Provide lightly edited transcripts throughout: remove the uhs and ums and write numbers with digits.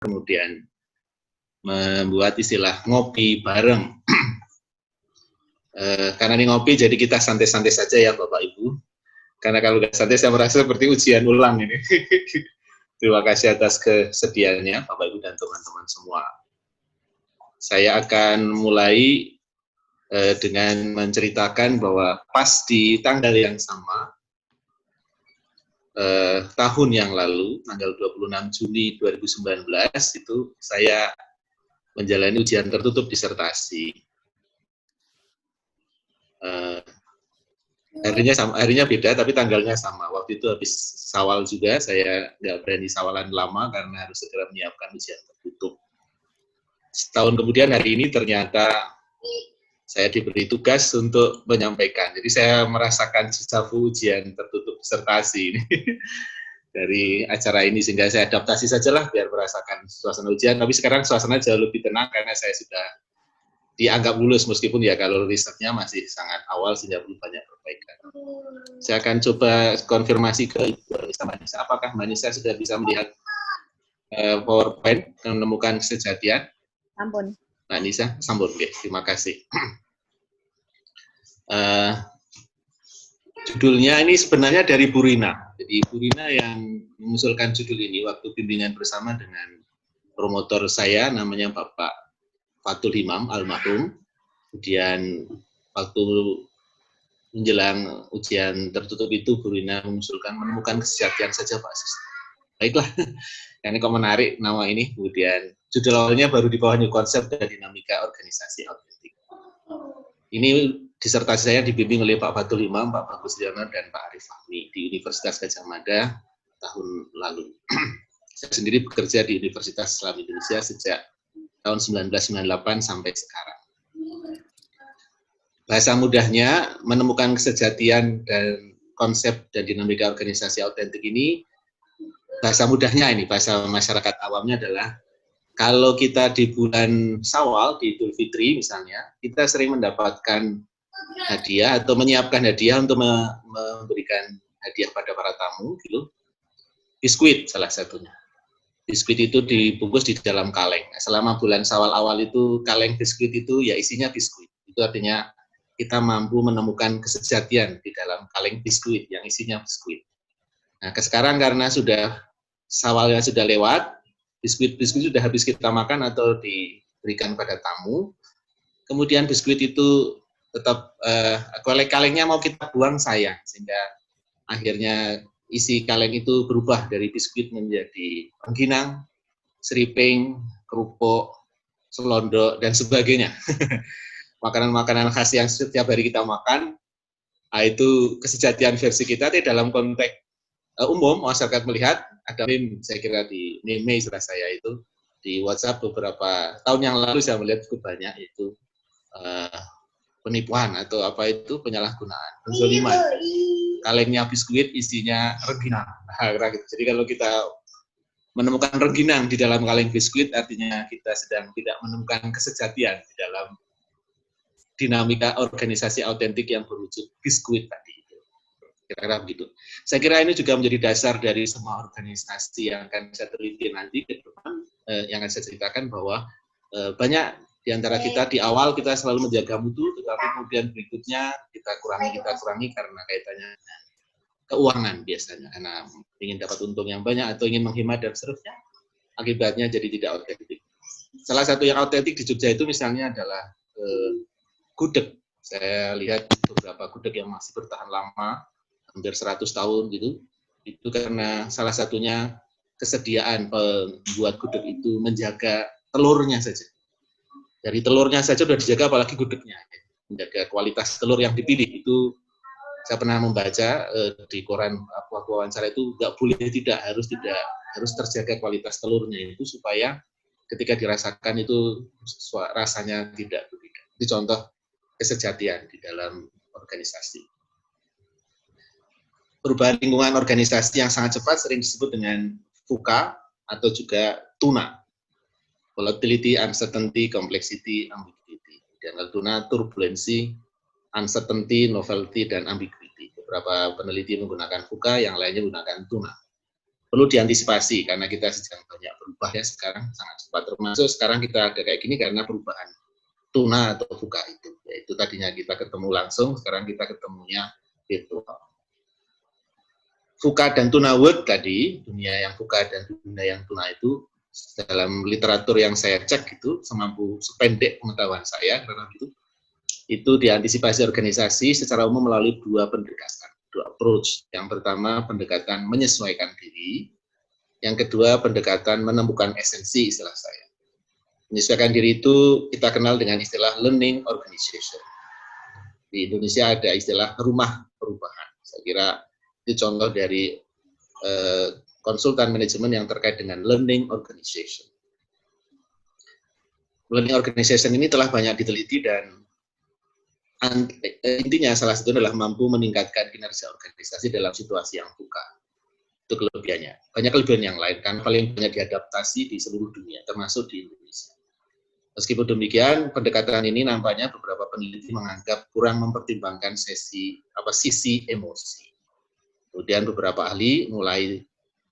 kemudian membuat istilah ngopi bareng. Karena ini ngopi, jadi kita santai-santai saja ya Bapak Ibu. Karena kalau nggak santai, saya merasa seperti ujian ulang ini. Terima kasih atas kesediaannya Bapak Ibu dan teman-teman semua. Saya akan mulai dengan menceritakan bahwa pas di tanggal yang sama, tahun yang lalu, tanggal 26 Juni 2019, itu saya menjalani ujian tertutup disertasi. Harinya beda, tapi tanggalnya sama. Waktu itu habis sawal juga, saya nggak berani sawalan lama karena harus segera menyiapkan ujian tertutup. Setahun kemudian hari ini ternyata saya diberi tugas untuk menyampaikan. Jadi saya merasakan dejavu ujian tertutup disertasi ini dari acara ini, sehingga saya adaptasi sajalah biar merasakan suasana ujian. Tapi sekarang suasana jauh lebih tenang karena saya sudah dianggap lulus, meskipun ya kalau risetnya masih sangat awal sehingga belum banyak perbaikan. Saya akan coba konfirmasi ke Ibu Anissa. Apakah Mbak Anissa sudah bisa melihat PowerPoint dan menemukan kesejatian? Sampun. Mbak Anissa, sampun. Oke, terima kasih. Judulnya ini sebenarnya dari Bu Rina. Jadi Bu Rina yang mengusulkan judul ini waktu bimbingan bersama dengan promotor saya, namanya Bapak Fatul Himam almarhum. Kemudian waktu menjelang ujian tertutup itu Bu Rina mengusulkan menemukan kesejatian saja Pak Sis. Baiklah, ini kok menarik nama ini. Kemudian judul awalnya baru di bawah new konsep dan dinamika organisasi autentik. Ini disertasi saya dibimbing oleh Pak Fatul Himam, Pak Bagus Liono, dan Pak Arif Fahmi di Universitas Gadjah Mada tahun lalu. Saya sendiri bekerja di Universitas Islam Indonesia sejak tahun 1998 sampai sekarang. Bahasa mudahnya, menemukan kesejatian dan konsep dan dinamika organisasi autentik ini, bahasa mudahnya ini, bahasa masyarakat awamnya adalah, kalau kita di bulan Syawal, di Idul Fitri misalnya, kita sering mendapatkan hadiah atau menyiapkan hadiah untuk memberikan hadiah pada para tamu, gitu. Biskuit salah satunya. Biskuit itu dibungkus di dalam kaleng. Selama bulan Syawal awal itu, kaleng biskuit itu ya isinya biskuit. Itu artinya kita mampu menemukan kesejatian di dalam kaleng biskuit yang isinya biskuit. Nah, sekarang karena sudah Syawalnya sudah lewat, biskuit-biskuit sudah habis kita makan atau diberikan pada tamu, kemudian biskuit itu tetap kalengnya mau kita buang sayang, sehingga akhirnya isi kaleng itu berubah dari biskuit menjadi rengginang, seriping, kerupuk, selondok, dan sebagainya. Makanan-makanan khas yang setiap hari kita makan, itu kesejatian versi kita dalam konteks umum, masyarakat melihat, ada meme, saya kira di meme istilah saya itu, di WhatsApp beberapa tahun yang lalu saya melihat cukup banyak itu penipuan atau apa itu penyalahgunaan, penzoliman. Kalengnya biskuit, isinya rengginang. Nah, gitu. Jadi kalau kita menemukan rengginang di dalam kaleng biskuit, artinya kita sedang tidak menemukan kesejatian di dalam dinamika organisasi autentik yang berwujud biskuit tadi. Kira-kira begitu. Saya kira ini juga menjadi dasar dari semua organisasi yang akan saya teliti nanti ke depan, yang akan saya ceritakan bahwa banyak di antara kita di awal kita selalu menjaga mutu, tetapi kemudian berikutnya kita kurangi karena kaitannya dengan keuangan biasanya, karena ingin dapat untung yang banyak atau ingin menghemat dan seterusnya, akibatnya jadi tidak otentik. Salah satu yang otentik di Jogja itu misalnya adalah gudeg. Saya lihat beberapa gudeg yang masih bertahan lama, hampir 100 tahun gitu, itu karena salah satunya kesediaan pembuat gudeg itu menjaga telurnya saja. Dari telurnya saja sudah dijaga, apalagi gudegnya. Menjaga kualitas telur yang dipilih. Itu saya pernah membaca di koran waktu wawancara itu, nggak boleh harus terjaga kualitas telurnya itu supaya ketika dirasakan itu rasanya tidak berbeda. Itu contoh kesejatian di dalam organisasi. Perubahan lingkungan organisasi yang sangat cepat sering disebut dengan VUCA atau juga TUNA. Volatility, Uncertainty, Complexity, Ambiguity. Dan TUNA, Turbulency, Uncertainty, Novelty, dan Ambiguity. Beberapa peneliti menggunakan VUCA, yang lainnya menggunakan TUNA. perlu diantisipasi karena kita sedang banyak berubah ya sekarang, sangat cepat. Termasuk sekarang kita ada kayak gini karena perubahan tuna atau VUCA itu. Yaitu tadinya kita ketemu langsung, sekarang kita ketemunya virtual. VUCA dan tuna world tadi, dunia yang VUCA dan dunia yang tuna itu, dalam literatur yang saya cek itu, sependek pengetahuan saya, karena itu diantisipasi organisasi secara umum melalui dua pendekatan, dua approach. Yang pertama, pendekatan menyesuaikan diri. Yang kedua, pendekatan menemukan esensi, istilah saya. Menyesuaikan diri itu kita kenal dengan istilah learning organization. Di Indonesia ada istilah rumah perubahan. Saya kira itu contoh dari konsultan manajemen yang terkait dengan learning organization. Learning organization ini telah banyak diteliti dan intinya salah satu adalah mampu meningkatkan kinerja organisasi dalam situasi yang VUCA. Itu kelebihannya. Banyak kelebihan yang lain kan paling banyak diadaptasi di seluruh dunia termasuk di Indonesia. Meskipun demikian, pendekatan ini nampaknya beberapa peneliti menganggap kurang mempertimbangkan sisi emosi. Kemudian beberapa ahli mulai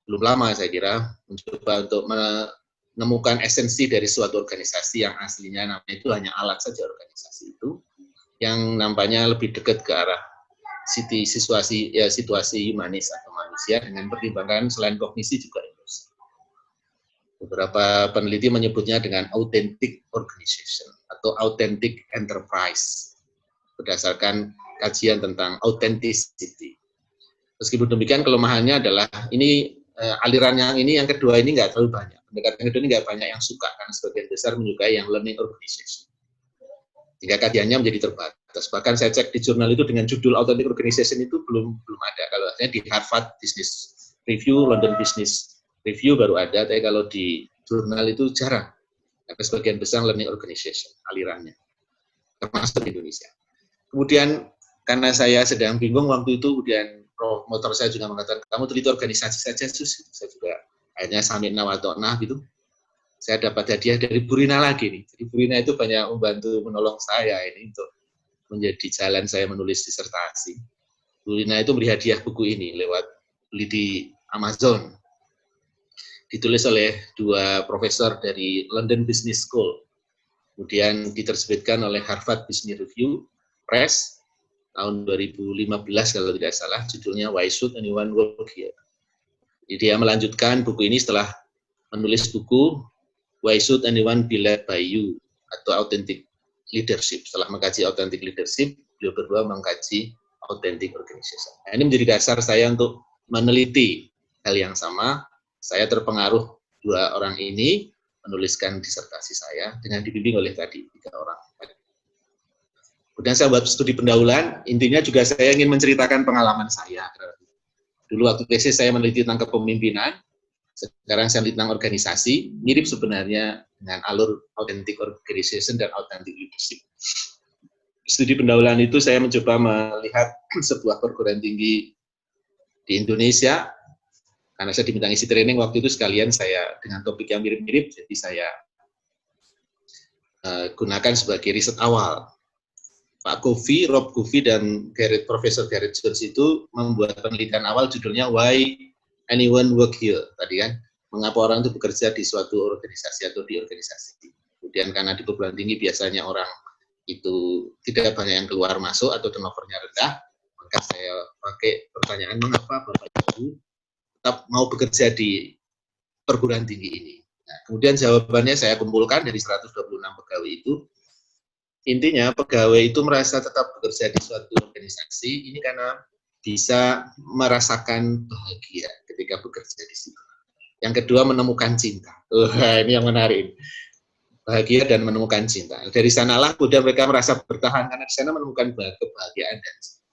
belum lama saya kira mencoba untuk menemukan esensi dari suatu organisasi yang aslinya namanya itu hanya alat saja organisasi itu, yang nampaknya lebih dekat ke arah situasi humanis atau manusia dengan pertimbangan selain kognisi juga emosi. Beberapa peneliti menyebutnya dengan authentic organization atau authentic enterprise berdasarkan kajian tentang authenticity. Meskipun demikian kelemahannya adalah ini aliran yang kedua ini nggak terlalu banyak. Pendekatan kedua ini nggak banyak yang suka karena sebagian besar menyukai yang learning organization. Sehingga kajiannya menjadi terbatas. Bahkan saya cek di jurnal itu dengan judul Authentic Organization itu belum ada. Kalau di Harvard Business Review, London Business Review baru ada, tapi kalau di jurnal itu jarang. Karena sebagian besar learning organization alirannya, termasuk di Indonesia. Kemudian karena saya sedang bingung waktu itu, kemudian promotor saya juga mengatakan, kamu teliti organisasi saja, Sus. Saya juga akhirnya samina wa ta'na gitu. Saya dapat hadiah dari Burina lagi nih. Jadi Burina itu banyak membantu menolong saya ini untuk menjadi jalan saya menulis disertasi. Burina itu beri hadiah buku ini lewat beli di Amazon. Ditulis oleh dua profesor dari London Business School. Kemudian diterbitkan oleh Harvard Business Review Press tahun 2015 kalau tidak salah, judulnya Why Should Anyone Work Here? Jadi dia melanjutkan buku ini setelah menulis buku Why Should Anyone Be Led by You? Atau Authentic Leadership. Setelah mengkaji Authentic Leadership, beliau berdua mengkaji Authentic Organization. Nah, ini menjadi dasar saya untuk meneliti hal yang sama. Saya terpengaruh dua orang ini menuliskan disertasi saya dengan dibimbing oleh tadi 3 orang. Kemudian saya buat studi pendahuluan, intinya juga saya ingin menceritakan pengalaman saya. Dulu waktu tesis saya meneliti tentang kepemimpinan, sekarang saya meneliti tentang organisasi, mirip sebenarnya dengan alur authentic organization dan authentic leadership. Studi pendahuluan itu saya mencoba melihat sebuah perguruan tinggi di Indonesia, karena saya diminta isi training waktu itu sekalian saya dengan topik yang mirip-mirip, jadi saya gunakan sebagai riset awal. Pak Covey, Rob Covey, dan Profesor Garrett Jones itu membuat penelitian awal judulnya Why Anyone Work Here, tadi kan, mengapa orang itu bekerja di suatu organisasi atau di organisasi. Kemudian karena di perguruan tinggi biasanya orang itu tidak banyak yang keluar masuk atau turnovernya rendah, maka saya pakai pertanyaan mengapa Bapak Ibu tetap mau bekerja di perguruan tinggi ini. Nah, kemudian jawabannya saya kumpulkan dari 126 pegawai itu. Intinya pegawai itu merasa tetap bekerja di suatu organisasi ini karena bisa merasakan bahagia ketika bekerja di situ. Yang kedua, menemukan cinta. Ini yang menarik. Bahagia dan menemukan cinta. Dari sanalah kemudian mereka merasa bertahan karena di sana menemukan kebahagiaan dan cinta.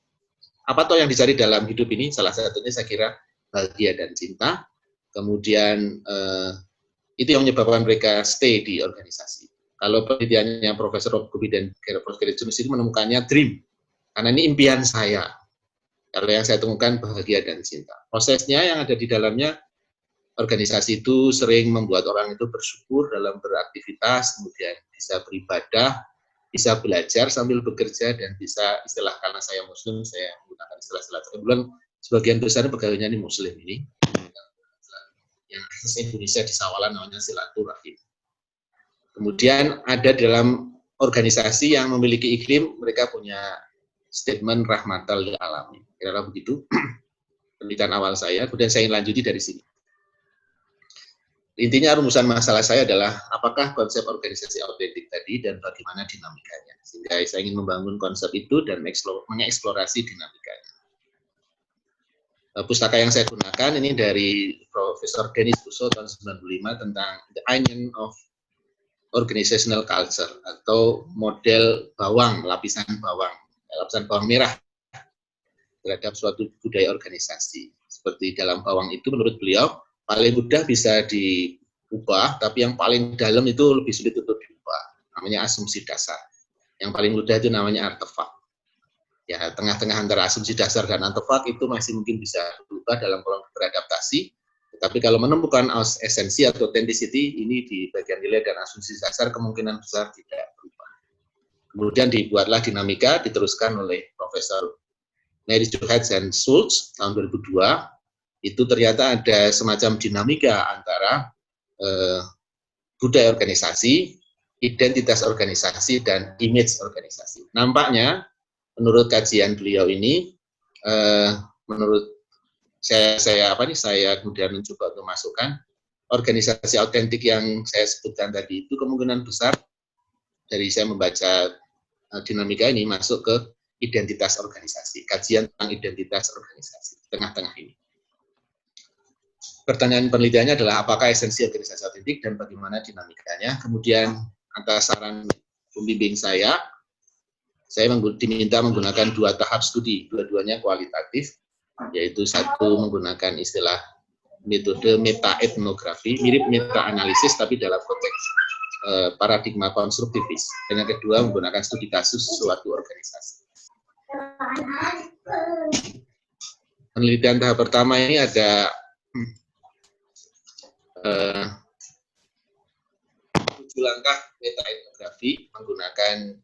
Apa toh yang dicari dalam hidup ini? Salah satunya saya kira bahagia dan cinta. Kemudian itu yang menyebabkan mereka stay di organisasi. Kalau penelitiannya Profesor Rob Covey dan Profesor Garrett Jones itu menemukannya dream, karena ini impian saya. Kalau yang saya temukan bahagia dan cinta. Prosesnya yang ada di dalamnya, organisasi itu sering membuat orang itu bersyukur dalam beraktivitas, kemudian bisa beribadah, bisa belajar sambil bekerja, dan bisa istilah, karena saya Muslim, saya menggunakan istilah kebetulan sebagian besar pegawainya ini Muslim ini. yang khas Indonesia di Sawalan namanya silaturahim. Kemudian ada dalam organisasi yang memiliki iklim, mereka punya statement rahmatal lil alamin. Kira-kira begitu penelitian awal saya, kemudian saya ingin lanjuti dari sini. Intinya rumusan masalah saya adalah apakah konsep organisasi autentik tadi dan bagaimana dinamikanya. Sehingga saya ingin membangun konsep itu dan mengeksplorasi dinamikanya. Pustaka yang saya gunakan ini dari Profesor Denis Busso tahun 95 tentang The Onion of Organizational Culture atau model bawang, lapisan bawang merah terhadap suatu budaya organisasi. Seperti dalam bawang itu menurut beliau paling mudah bisa diubah, tapi yang paling dalam itu lebih sulit untuk diubah. Namanya asumsi dasar. Yang paling mudah itu namanya artefak. Ya, tengah-tengah antara asumsi dasar dan artefak itu masih mungkin bisa berubah dalam proses beradaptasi. Tapi kalau menemukan esensi atau authenticity, ini di bagian nilai dan asumsi dasar kemungkinan besar tidak berubah. Kemudian dibuatlah dinamika, diteruskan oleh Profesor Mary Jo Hedges and Schultz tahun 2002. Itu ternyata ada semacam dinamika antara budaya organisasi, identitas organisasi, dan image organisasi. Nampaknya, menurut kajian beliau ini, menurut saya kemudian mencoba untuk masukkan organisasi autentik yang saya sebutkan tadi itu kemungkinan besar dari saya membaca dinamika ini masuk ke identitas organisasi, kajian tentang identitas organisasi, tengah-tengah ini. Pertanyaan penelitiannya adalah apakah esensi organisasi autentik dan bagaimana dinamikanya. Kemudian atas saran pembimbing saya diminta menggunakan 2 tahap studi, dua-duanya kualitatif, yaitu satu menggunakan istilah metode meta-etnografi, mirip meta-analisis tapi dalam konteks paradigma konstruktivis. Dan yang kedua menggunakan studi kasus suatu organisasi. Penelitian tahap pertama ini ada 7 langkah meta-etnografi menggunakan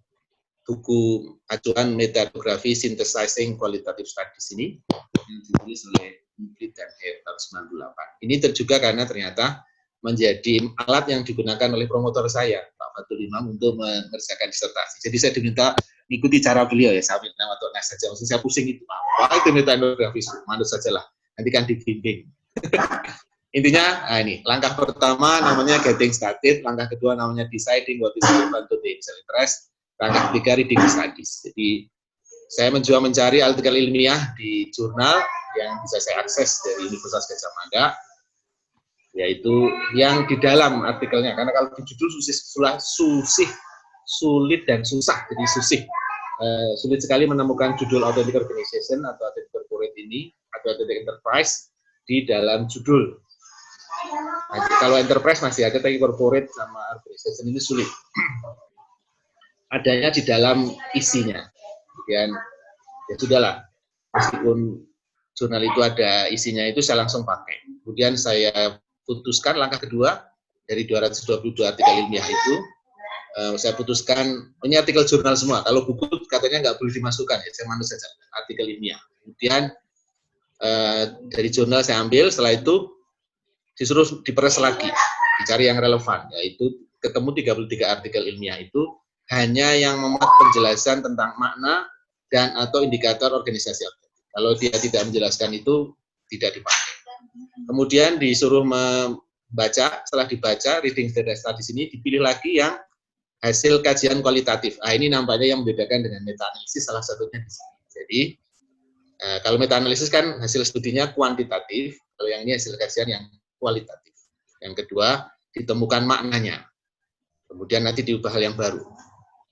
buku acuan Meta-etnografi Synthesizing Qualitative Studies ini yang ditulis oleh Ingrid dan Head tahun 98. Ini juga karena ternyata menjadi alat yang digunakan oleh promotor saya, Pak Fatul Imam, untuk mengerjakan disertasi. Jadi saya diminta mengikuti cara beliau ya, saya minta atau nas saja. Maksudnya saya pusing itu, apa itu meta-etnografi? Manut sajalah, nanti kan dibimbing. Intinya, ini langkah pertama namanya getting started, langkah kedua namanya deciding what is relevant to the initial interest, langkah ketiga reading studies. Jadi saya mencoba mencari artikel ilmiah di jurnal yang bisa saya akses dari Universitas Gadjah Mada, yaitu yang di dalam artikelnya, karena kalau di judul sulit dan susah, jadi sulit sekali menemukan judul authentic organization atau authentic corporate ini atau authentic enterprise di dalam judul. Nah, kalau enterprise masih ada, tapi corporate sama organization ini sulit. Adanya di dalam isinya. Kemudian ya sudahlah, meskipun jurnal itu ada isinya itu saya langsung pakai. Kemudian saya putuskan langkah kedua dari 222 artikel ilmiah itu, saya putuskan ini artikel jurnal semua. Kalau buku katanya nggak boleh dimasukkan, ya saya manut saja artikel ilmiah. Kemudian dari jurnal saya ambil, setelah itu disuruh diperes lagi, dicari yang relevan, yaitu ketemu 33 artikel ilmiah itu hanya yang memuat penjelasan tentang makna dan atau indikator organisasi autentik. Kalau dia tidak menjelaskan itu tidak dipakai. Kemudian disuruh membaca, setelah dibaca reading studies ini dipilih lagi yang hasil kajian kualitatif. Ini nampaknya yang membedakan dengan meta-analisis salah satunya di sini. Jadi kalau meta-analisis kan hasil studinya kuantitatif, kalau yang ini hasil kajian yang kualitatif. Yang kedua, ditemukan maknanya. Kemudian nanti diubah hal yang baru.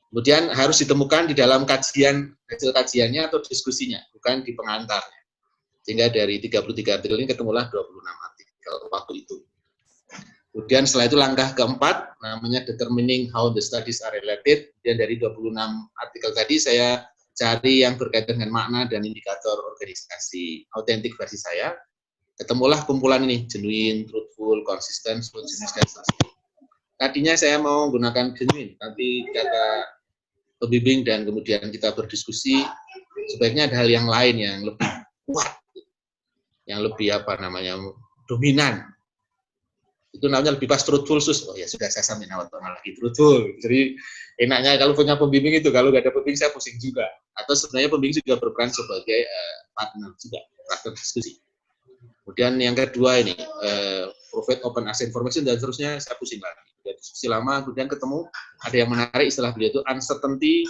Kemudian harus ditemukan di dalam kajian, hasil kajiannya atau diskusinya, bukan di pengantarnya. Sehingga dari 33 artikel ini ketemulah 26 artikel waktu itu. Kemudian setelah itu langkah keempat, namanya determining how the studies are related. Dan dari 26 artikel tadi saya cari yang berkaitan dengan makna dan indikator organisasi autentik versi saya. Ketemulah kumpulan ini, genuine, truthful, consistent, jenis dan seterusnya. Tadinya saya mau menggunakan genuine, tapi kata pembimbing dan kemudian kita berdiskusi, sebaiknya ada hal yang lain yang lebih kuat, yang lebih dominan. Itu namanya lebih pas truthful sus. Oh ya sudah, saya sampai lagi truthful. Jadi enaknya kalau punya pembimbing itu, kalau nggak ada pembimbing saya pusing juga. Atau sebenarnya pembimbing juga berperan sebagai partner juga, partner diskusi. Kemudian yang kedua ini provide open access information dan seterusnya, saya pusing lagi. Jadi diskusi lama, kemudian ketemu ada yang menarik istilah beliau itu uncertainty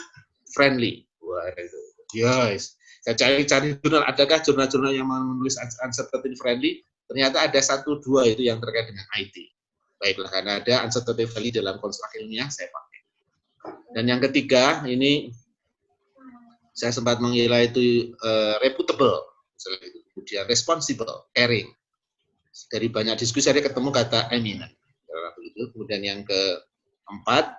friendly. Wah itu, yes. Saya cari jurnal, adakah jurnal-jurnal yang menulis uncertainty friendly? Ternyata ada 1-2 itu yang terkait dengan IT. Baiklah, karena ada uncertainty friendly dalam konstruk ilmiah, saya pakai. Dan yang ketiga, ini saya sempat mengira itu reputable, misalnya itu. Kemudian responsible, caring. Dari banyak diskusi saya ketemu kata eminent. Kemudian yang keempat,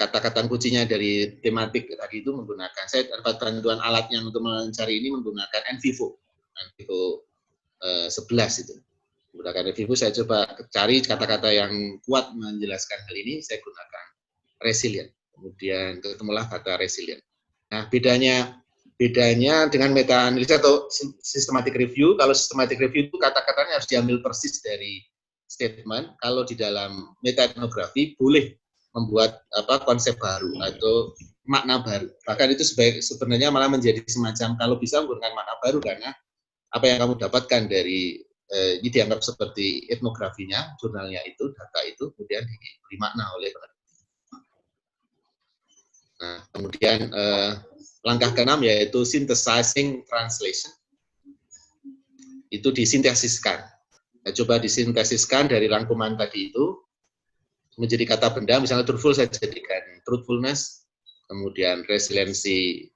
kata-kata kuncinya dari tematik tadi itu menggunakan, saya dapat bantuan alatnya untuk mencari ini menggunakan NVivo 11 itu. Menggunakan NVivo saya coba cari kata-kata yang kuat menjelaskan hal ini, saya gunakan resilient. Kemudian ketemulah kata resilient. Nah, bedanya dengan meta analisis atau systematic review. Kalau systematic review itu kata-katanya harus diambil persis dari statement. Kalau di dalam meta etnografi boleh membuat konsep baru atau makna baru. Bahkan itu sebenarnya malah menjadi semacam kalau bisa menggunakan makna baru, karena apa yang kamu dapatkan dari ini dianggap seperti etnografinya, jurnalnya itu, data itu, kemudian diberi makna oleh peneliti. Nah, kemudian langkah ke-6 yaitu synthesizing translation. Itu disintesiskan. Nah, coba disintesiskan dari rangkuman tadi itu menjadi kata benda, misalnya truthful saya jadikan truthfulness, kemudian resiliency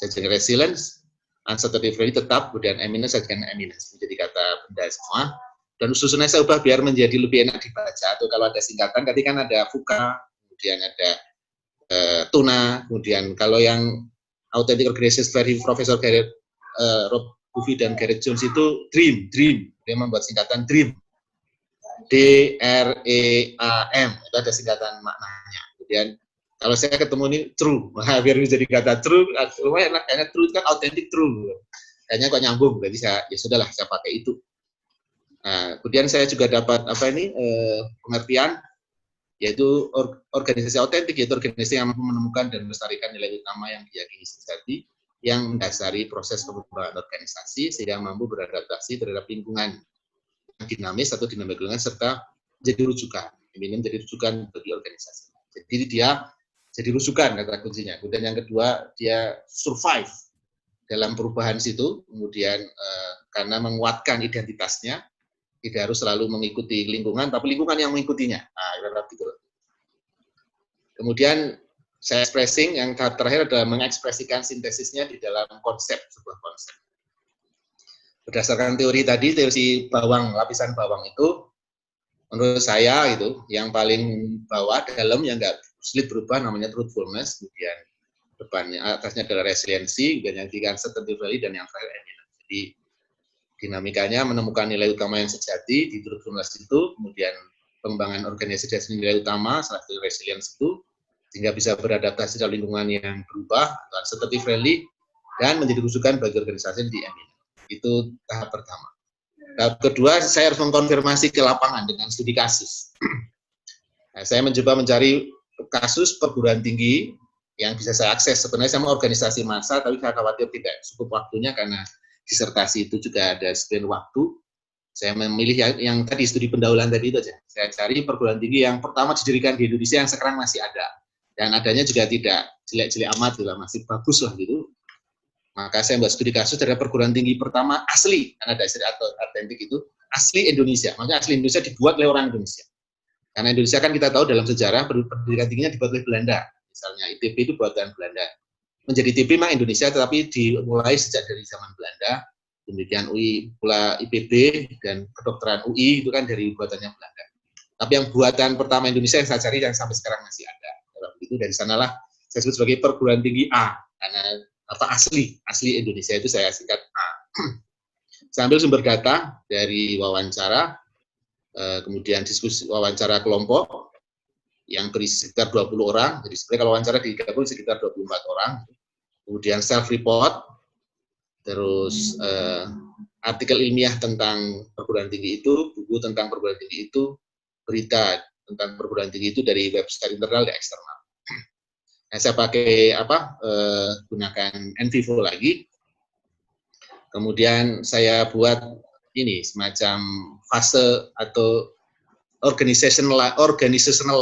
saya jadikan resilience, uncertainty friendly tetap, kemudian eminence saya jadikan eminence, menjadi kata benda semua. Dan susunannya saya ubah biar menjadi lebih enak dibaca. Atau kalau ada singkatan, tadi kan ada VUCA, kemudian ada TUNA, kemudian kalau yang Authentic Organizations dari Profesor Garrett, Rob Buffy dan Garrett Jones itu DREAM, dia membuat singkatan DREAM, DREAM, itu ada singkatan maknanya. Kemudian kalau saya ketemu ini true, biar menjadi kata true, lumayan enak, karena true kan authentic true, kayaknya kok nyambung, jadi saya ya sudahlah saya pakai itu. Nah, kemudian saya juga dapat pengertian yaitu organisasi autentik, yaitu organisasi yang mampu menemukan dan melestarikan nilai utama yang diyakini sejati, yang mendasari proses pengembangan organisasi sehingga mampu beradaptasi terhadap lingkungan dinamis atau dinamika lingkungan serta jadi rujukan, ini menjadi rujukan bagi organisasi. Jadi dia jadi rujukan kata kuncinya. Kemudian yang kedua dia survive dalam perubahan situ, kemudian karena menguatkan identitasnya, tidak harus selalu mengikuti lingkungan, tapi lingkungan yang mengikutinya. Nah, gitu. Kemudian saya expressing, yang tahap terakhir adalah mengekspresikan sintesisnya di dalam konsep, sebuah konsep. Berdasarkan teori tadi, teori bawang, lapisan bawang itu, menurut saya itu yang paling bawah dalam yang nggak sulit berubah namanya truthfulness, kemudian depannya atasnya adalah resiliensi, dan yang tiga uncertainty friendly, dan yang terakhir eminence. Jadi dinamikanya menemukan nilai utama yang sejati di truthfulness itu, kemudian pengembangan organisasi dan nilai utama, salah satu resilience itu, sehingga bisa beradaptasi dalam lingkungan yang berubah, atau uncertainty friendly, dan menjadi rujukan bagi organisasi di eminence. Itu tahap pertama. Tahap kedua, saya harus mengkonfirmasi ke lapangan dengan studi kasus. Nah, saya mencoba mencari kasus perguruan tinggi yang bisa saya akses. Sebenarnya saya mau organisasi massa, tapi saya khawatir tidak cukup waktunya karena disertasi itu juga ada sekian waktu. Saya memilih yang tadi studi pendahuluan tadi itu aja. Saya cari perguruan tinggi yang pertama didirikan di Indonesia yang sekarang masih ada, dan adanya juga tidak jelek-jelek amat, juga masih bagus lah gitu. Maka saya buat studi kasus dari perguruan tinggi pertama asli, karena ada istilah autentik itu asli Indonesia. Maksudnya asli Indonesia dibuat oleh orang Indonesia. Karena Indonesia kan kita tahu dalam sejarah pendidikan tingginya dibuat oleh Belanda. Misalnya ITB itu buatan Belanda. Menjadi ITB memang Indonesia, tetapi dimulai sejak dari zaman Belanda. Demikian UI pula IPB dan kedokteran UI itu kan dari buatannya Belanda. Tapi yang buatan pertama Indonesia yang saya cari yang sampai sekarang masih ada. Itu dari sanalah saya sebut sebagai perguruan tinggi A, karena asli Indonesia itu saya singkat A. Saya ambil sumber data dari wawancara, kemudian diskusi wawancara kelompok yang berisi sekitar 20 orang. Jadi sebenarnya kalau wawancara digabung sekitar 24 orang. Kemudian self report, terus artikel ilmiah tentang perguruan tinggi itu, buku tentang perguruan tinggi itu, berita tentang perguruan tinggi itu dari website internal dan eksternal. Nah, saya pakai gunakan NVivo lagi. Kemudian saya buat ini semacam fase atau organizational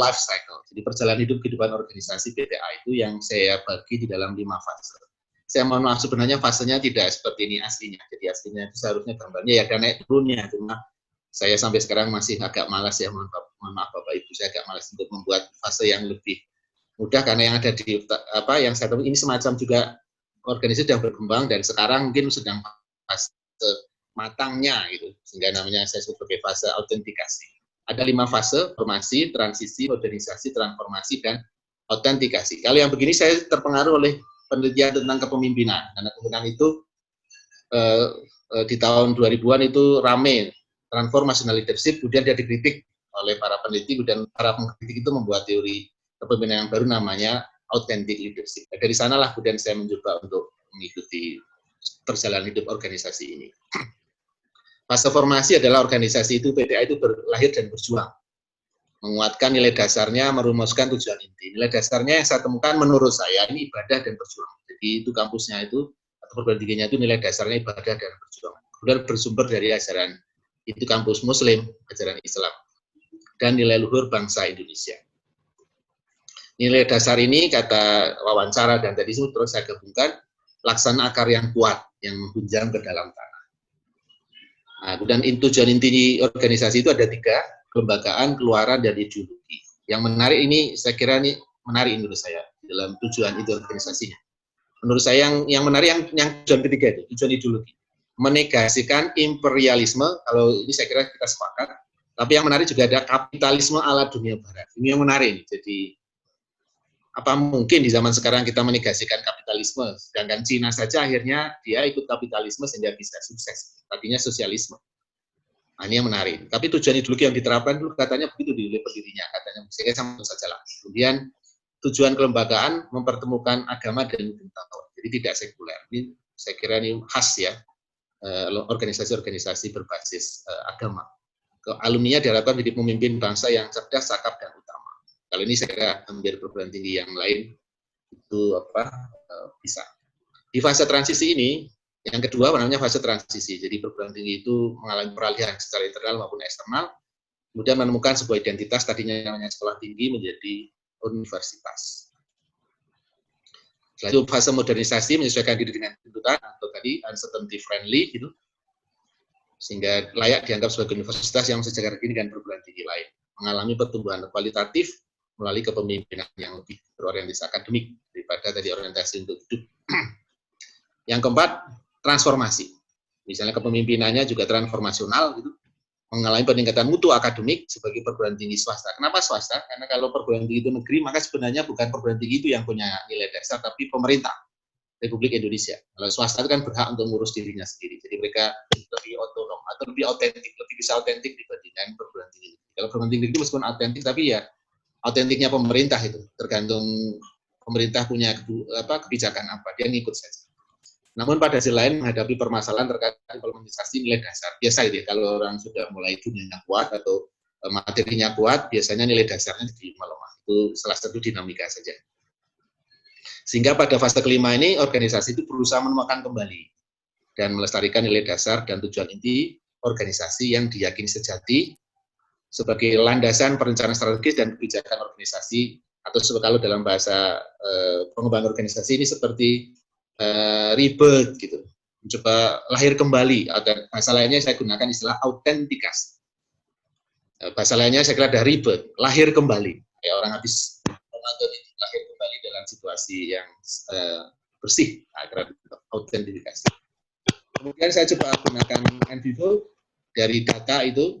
life cycle. Jadi perjalanan hidup kehidupan organisasi PTA itu yang saya bagi di dalam 5 fase. Saya mohon maaf, sebenarnya fasenya tidak seperti ini aslinya. Jadi aslinya itu seharusnya gambarnya ya ada naik turunnya, cuma saya sampai sekarang masih agak malas ya, mohon maaf Bapak Ibu, saya agak malas untuk membuat fase yang lebih mudah karena yang ada di yang saya tahu ini semacam juga organisasi yang berkembang dan sekarang mungkin sedang fase matangnya gitu, sehingga namanya saya sebut sebagai fase autentikasi. Ada 5 fase: formasi, transisi, modernisasi, transformasi, dan autentikasi. Kalau yang begini saya terpengaruh oleh penelitian tentang kepemimpinan, karena kepemimpinan itu di tahun 2000-an itu rame, transformational leadership, kemudian dia dikritik oleh para peneliti, dan para pengkritik itu membuat teori kepemimpinan yang baru namanya authentic leadership. Dari sanalah kemudian saya mencoba untuk mengikuti perjalanan hidup organisasi ini. Fase formasi adalah organisasi itu, PTA itu lahir dan berjuang, menguatkan nilai dasarnya, merumuskan tujuan inti. Nilai dasarnya yang saya temukan menurut saya ini ibadah dan perjuangan. Jadi itu kampusnya itu, atau perguruan tingginya itu nilai dasarnya ibadah dan perjuangan. Kemudian bersumber dari ajaran, itu kampus Muslim, ajaran Islam, dan nilai luhur bangsa Indonesia. Nilai dasar ini, kata wawancara dan tadi itu terus saya gabungkan, laksana akar yang kuat, yang menghunjam ke dalam tanah. Nah, kemudian tujuan inti organisasi itu ada 3, kelembagaan, keluaran, dan ideologi. Yang menarik ini, saya kira ini menarik menurut saya dalam tujuan itu organisasinya. Menurut saya yang menarik yang tujuan ketiga itu, tujuan ideologi. Menegasikan imperialisme, kalau ini saya kira kita sepakat, tapi yang menarik juga ada kapitalisme ala dunia barat. Ini yang menarik ini. Jadi apa mungkin di zaman sekarang kita menegasikan kapitalisme, sedangkan Cina saja akhirnya dia ikut kapitalisme sehingga bisa sukses, tadinya sosialisme. Nah, ini yang menarik. Tapi tujuan ideologi yang diterapkan dulu katanya begitu di pendirinya, katanya saya sama saja lah. Kemudian tujuan kelembagaan mempertemukan agama dan pengetahuan, jadi tidak sekuler. Ini saya kira ini khas ya, organisasi-organisasi berbasis agama. Alumninya diharapkan menjadi pemimpin bangsa yang cerdas, cakap, dan utama. Kalau ini saya kira hampir perguruan tinggi yang lain itu bisa. Di fase transisi ini, yang kedua namanya fase transisi. Jadi perguruan tinggi itu mengalami peralihan secara internal maupun eksternal, kemudian menemukan sebuah identitas, tadinya namanya sekolah tinggi menjadi universitas. Setelah itu fase modernisasi, menyesuaikan diri dengan tuntutan atau tadi uncertainty friendly gitu, sehingga layak dianggap sebagai universitas yang sejajar dengan perguruan tinggi lain, mengalami pertumbuhan kualitatif melalui kepemimpinan yang lebih berorientasi akademik daripada tadi orientasi untuk hidup. Yang keempat, transformasi. Misalnya kepemimpinannya juga transformasional gitu, mengalami peningkatan mutu akademik sebagai perguruan tinggi swasta. Kenapa swasta? Karena kalau perguruan tinggi itu negeri, maka sebenarnya bukan perguruan tinggi itu yang punya nilai dasar, tapi pemerintah Republik Indonesia. Kalau swasta itu kan berhak untuk mengurus dirinya sendiri. Jadi mereka lebih otonom atau lebih otentik, lebih bisa otentik dibandingkan perguruan tinggi. Kalau perguruan tinggi itu meskipun otentik, tapi ya autentiknya pemerintah itu tergantung pemerintah punya kebijakan apa, dia ngikut saja. Namun pada sisi lain menghadapi permasalahan terkait implementasi nilai dasar, biasa gitu ya, kalau orang sudah mulai dunianya kuat atau materinya kuat, biasanya nilai dasarnya jadi melemah. Itu salah satu dinamika saja. Sehingga pada fase kelima ini organisasi itu berusaha menemukan kembali dan melestarikan nilai dasar dan tujuan inti organisasi yang diyakini sejati sebagai landasan perencanaan strategis dan kebijakan organisasi, atau kalau dalam bahasa pengembangan organisasi ini seperti rebirth gitu, mencoba lahir kembali. Atau bahasa lainnya saya gunakan istilah autentikasi. Bahasa lainnya saya kira ada rebirth, lahir kembali. Kayak orang habis Ramadan itu lahir kembali dalam situasi yang bersih, agar autentifikasi. Kemudian saya coba gunakan NVivo dari data itu.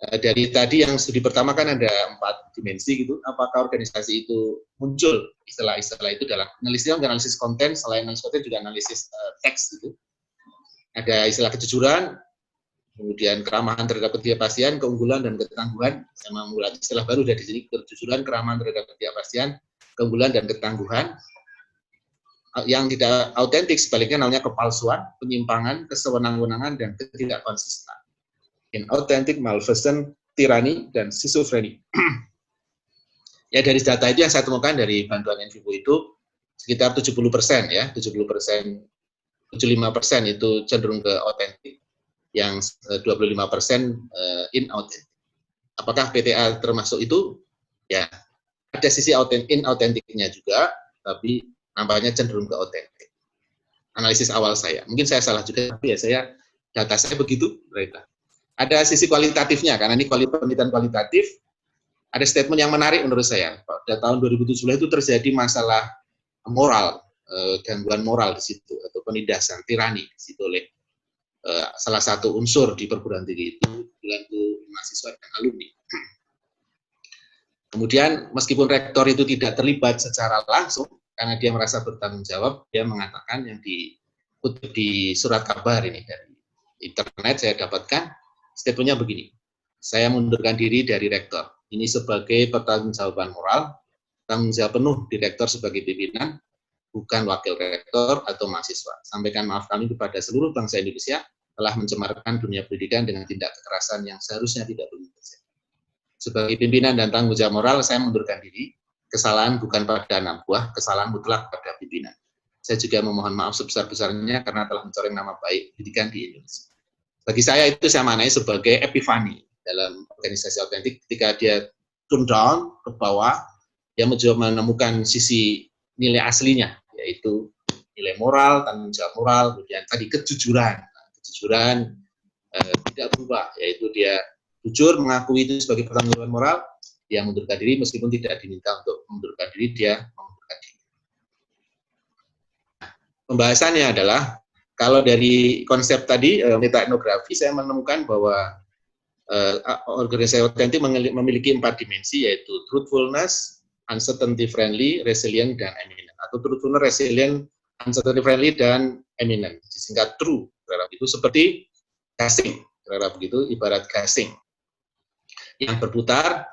Dari tadi yang studi pertama kan ada 4 dimensi gitu, apakah organisasi itu muncul istilah-istilah itu dalam analisis konten, selain analisis konten juga analisis teks gitu. Ada istilah kejujuran, kemudian keramahan terhadap ketidakpastian, keunggulan dan ketangguhan. Saya memulai istilah baru dari sini, kejujuran, keramahan terhadap ketidakpastian, keunggulan dan ketangguhan. Yang tidak autentik sebaliknya namanya kepalsuan, penyimpangan, kesewenang-wenangan, dan ketidakkonsisten. Inauthentic, malfeasance, tirani, dan schizophrenia. Ya, dari data itu yang saya temukan dari bantuan Envivo itu sekitar 70% ya, 70%, 75% itu cenderung ke autentik, yang 25% inautentik. Apakah PTA termasuk itu? Ya, ada sisi inautentiknya juga, tapi nampaknya cenderung ke autentik. Analisis awal saya, mungkin saya salah juga, tapi ya data saya begitu, Rita. Ada sisi kualitatifnya, karena ini penelitian kualitatif. Ada statement yang menarik menurut saya. Pada tahun 2017 itu terjadi masalah moral, gangguan moral di situ, atau penindasan, tirani di situ oleh salah satu unsur di perguruan tinggi itu, mahasiswa dan alumni. Kemudian meskipun rektor itu tidak terlibat secara langsung, karena dia merasa bertanggung jawab, dia mengatakan yang dikutip di surat kabar ini dari internet saya dapatkan, statementnya begini, saya mundurkan diri dari rektor. Ini sebagai pertanggungjawaban moral, tanggung jawab penuh direktur sebagai pimpinan, bukan wakil rektor atau mahasiswa. Sampaikan maaf kami kepada seluruh bangsa Indonesia telah mencemarkan dunia pendidikan dengan tindak kekerasan yang seharusnya tidak boleh terjadi. Sebagai pimpinan dan tanggung jawab moral, saya mundurkan diri. Kesalahan bukan pada anak buah, kesalahan mutlak pada pimpinan. Saya juga memohon maaf sebesar-besarnya karena telah mencoreng nama baik pendidikan di Indonesia. Bagi saya itu saya maknai sebagai epifani dalam organisasi autentik, ketika dia turn down ke bawah, dia mencoba menemukan sisi nilai aslinya, yaitu nilai moral, tanggung jawab moral, kemudian tadi kejujuran. Kejujuran tidak berubah, yaitu dia jujur mengakui itu sebagai pertanggungjawaban moral, dia mundurkan diri meskipun tidak diminta untuk mundurkan diri, dia mengundurkan diri. Pembahasannya adalah, kalau dari konsep tadi, metaetnografi, saya menemukan bahwa organisasi autentik memiliki 4 dimensi, yaitu truthfulness, uncertainty friendly, resilient, dan eminent. Atau truthfulness, resilient, uncertainty friendly, dan eminent. Disingkat true. Itu seperti gasing. Begitu, ibarat gasing yang berputar,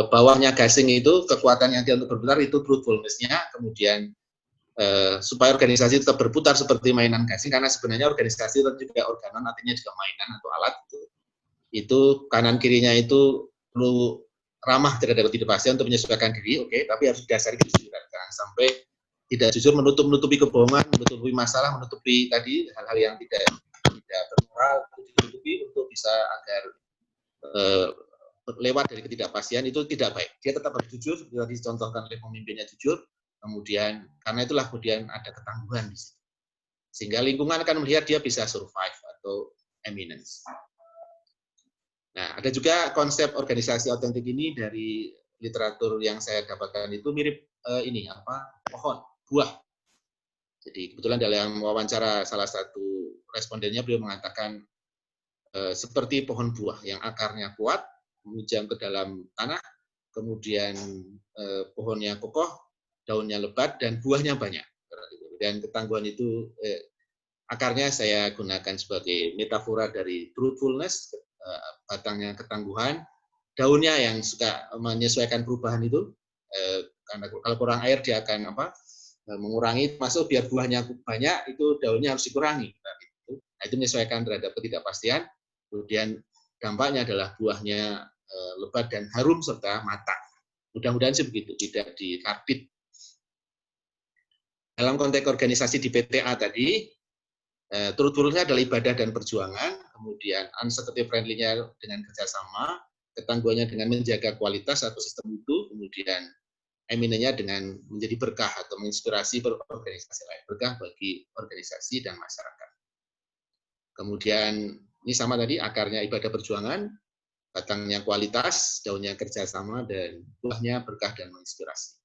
bawahnya gasing itu, kekuatan yang dia untuk berputar itu truthfulness-nya, kemudian supaya organisasi tetap berputar seperti mainan gasing, karena sebenarnya organisasi itu juga organon, artinya juga mainan atau alat itu kanan kirinya itu perlu ramah terhadap ketidakpastian untuk menyesuaikan diri, oke, tapi harus didasari kejujuran, jangan sampai tidak jujur menutupi kebohongan, menutupi masalah, menutupi tadi hal-hal yang tidak bermoral, ditutupi untuk bisa agar lewat dari ketidakpastian itu tidak baik. Dia tetap harus jujur, seperti tadi dicontohkan oleh pemimpinnya jujur. Kemudian karena itulah kemudian ada ketangguhan di situ, sehingga lingkungan akan melihat dia bisa survive atau eminence. Nah, ada juga konsep organisasi autentik ini dari literatur yang saya dapatkan itu mirip pohon buah. Jadi kebetulan dalam wawancara salah satu respondennya, beliau mengatakan seperti pohon buah yang akarnya kuat, menjam ke dalam tanah, kemudian pohonnya kokoh, daunnya lebat, dan buahnya banyak. Dan ketangguhan itu, akarnya saya gunakan sebagai metafora dari truthfulness, batangnya ketangguhan, daunnya yang suka menyesuaikan perubahan itu, karena kalau kurang air dia akan mengurangi, masuk biar buahnya banyak, itu daunnya harus dikurangi. Nah, itu menyesuaikan terhadap ketidakpastian, kemudian dampaknya adalah buahnya lebat dan harum serta matang. Mudah-mudahan sih begitu, tidak dikarbit. Dalam konteks organisasi di PTA tadi, truthfulness adalah ibadah dan perjuangan, kemudian uncertainty friendly-nya dengan kerjasama, ketangguhannya dengan menjaga kualitas atau sistem mutu, kemudian eminentnya dengan menjadi berkah atau menginspirasi organisasi lain, berkah bagi organisasi dan masyarakat. Kemudian ini sama tadi, akarnya ibadah perjuangan, batangnya kualitas, daunnya kerjasama, dan buahnya berkah dan menginspirasi.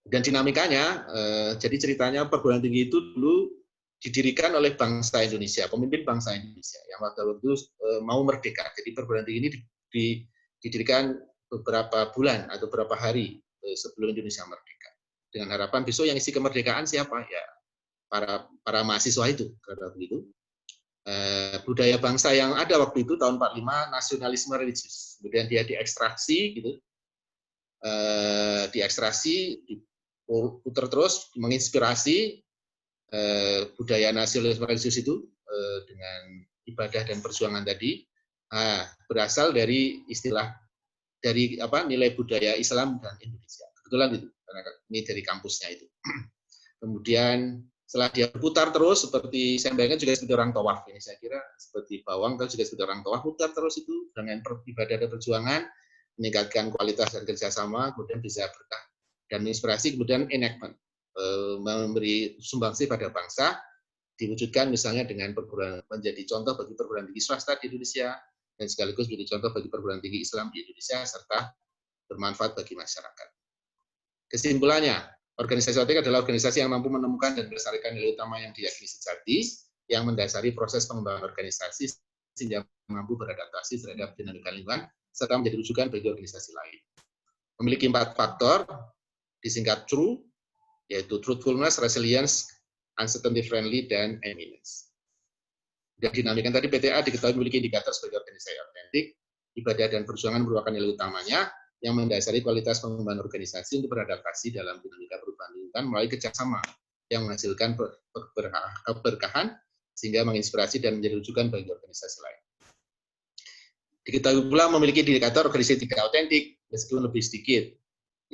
Dan dinamikanya, jadi ceritanya perguruan tinggi itu dulu didirikan oleh bangsa Indonesia, pemimpin bangsa Indonesia yang waktu itu mau merdeka. Jadi perguruan tinggi ini didirikan beberapa bulan atau beberapa hari sebelum Indonesia merdeka. Dengan harapan besok yang isi kemerdekaan siapa? Ya para mahasiswa itu, karena begitu. Budaya bangsa yang ada waktu itu tahun 45 nasionalisme religius. Kemudian dia diekstraksi gitu. Diekstraksi putar terus menginspirasi budaya nasionalis religius itu dengan ibadah dan perjuangan tadi berasal dari istilah dari nilai budaya Islam dan Indonesia. Kebetulan itu karena ini dari kampusnya itu. Kemudian setelah dia putar terus seperti saya bayangkan juga seperti orang tawaf ini, saya kira seperti bawang terus juga seperti orang tawaf, putar terus itu dengan ibadah dan perjuangan meningkatkan kualitas dan kerjasama, kemudian bisa berkah dan inspirasi, kemudian enactment memberi sumbangsi pada bangsa, diwujudkan misalnya dengan perguruan menjadi contoh bagi perguruan tinggi swasta di Indonesia dan sekaligus menjadi contoh bagi perguruan tinggi Islam di Indonesia serta bermanfaat bagi masyarakat. Kesimpulannya, organisasi OTEK adalah organisasi yang mampu menemukan dan melestarikan nilai utama yang diyakini sejati yang mendasari proses pengembangan organisasi sehingga mampu beradaptasi terhadap dinamika lingkungan serta menjadi rujukan bagi organisasi lain. Memiliki 4 faktor, disingkat TRUE, yaitu truthfulness, resilience, uncertainty friendly, dan eminence. Dan dinamika tadi PTA diketahui memiliki indikator sebagai organisasi otentik, ibadah dan perjuangan merupakan nilai utamanya yang mendasari kualitas pengembangan organisasi untuk beradaptasi dalam dinamika perubahan lingkungan melalui kerjasama yang menghasilkan keberkahan sehingga menginspirasi dan menjadi rujukan bagi organisasi lain. Diketahui pula memiliki indikator organisasi tidak otentik meskipun lebih sedikit,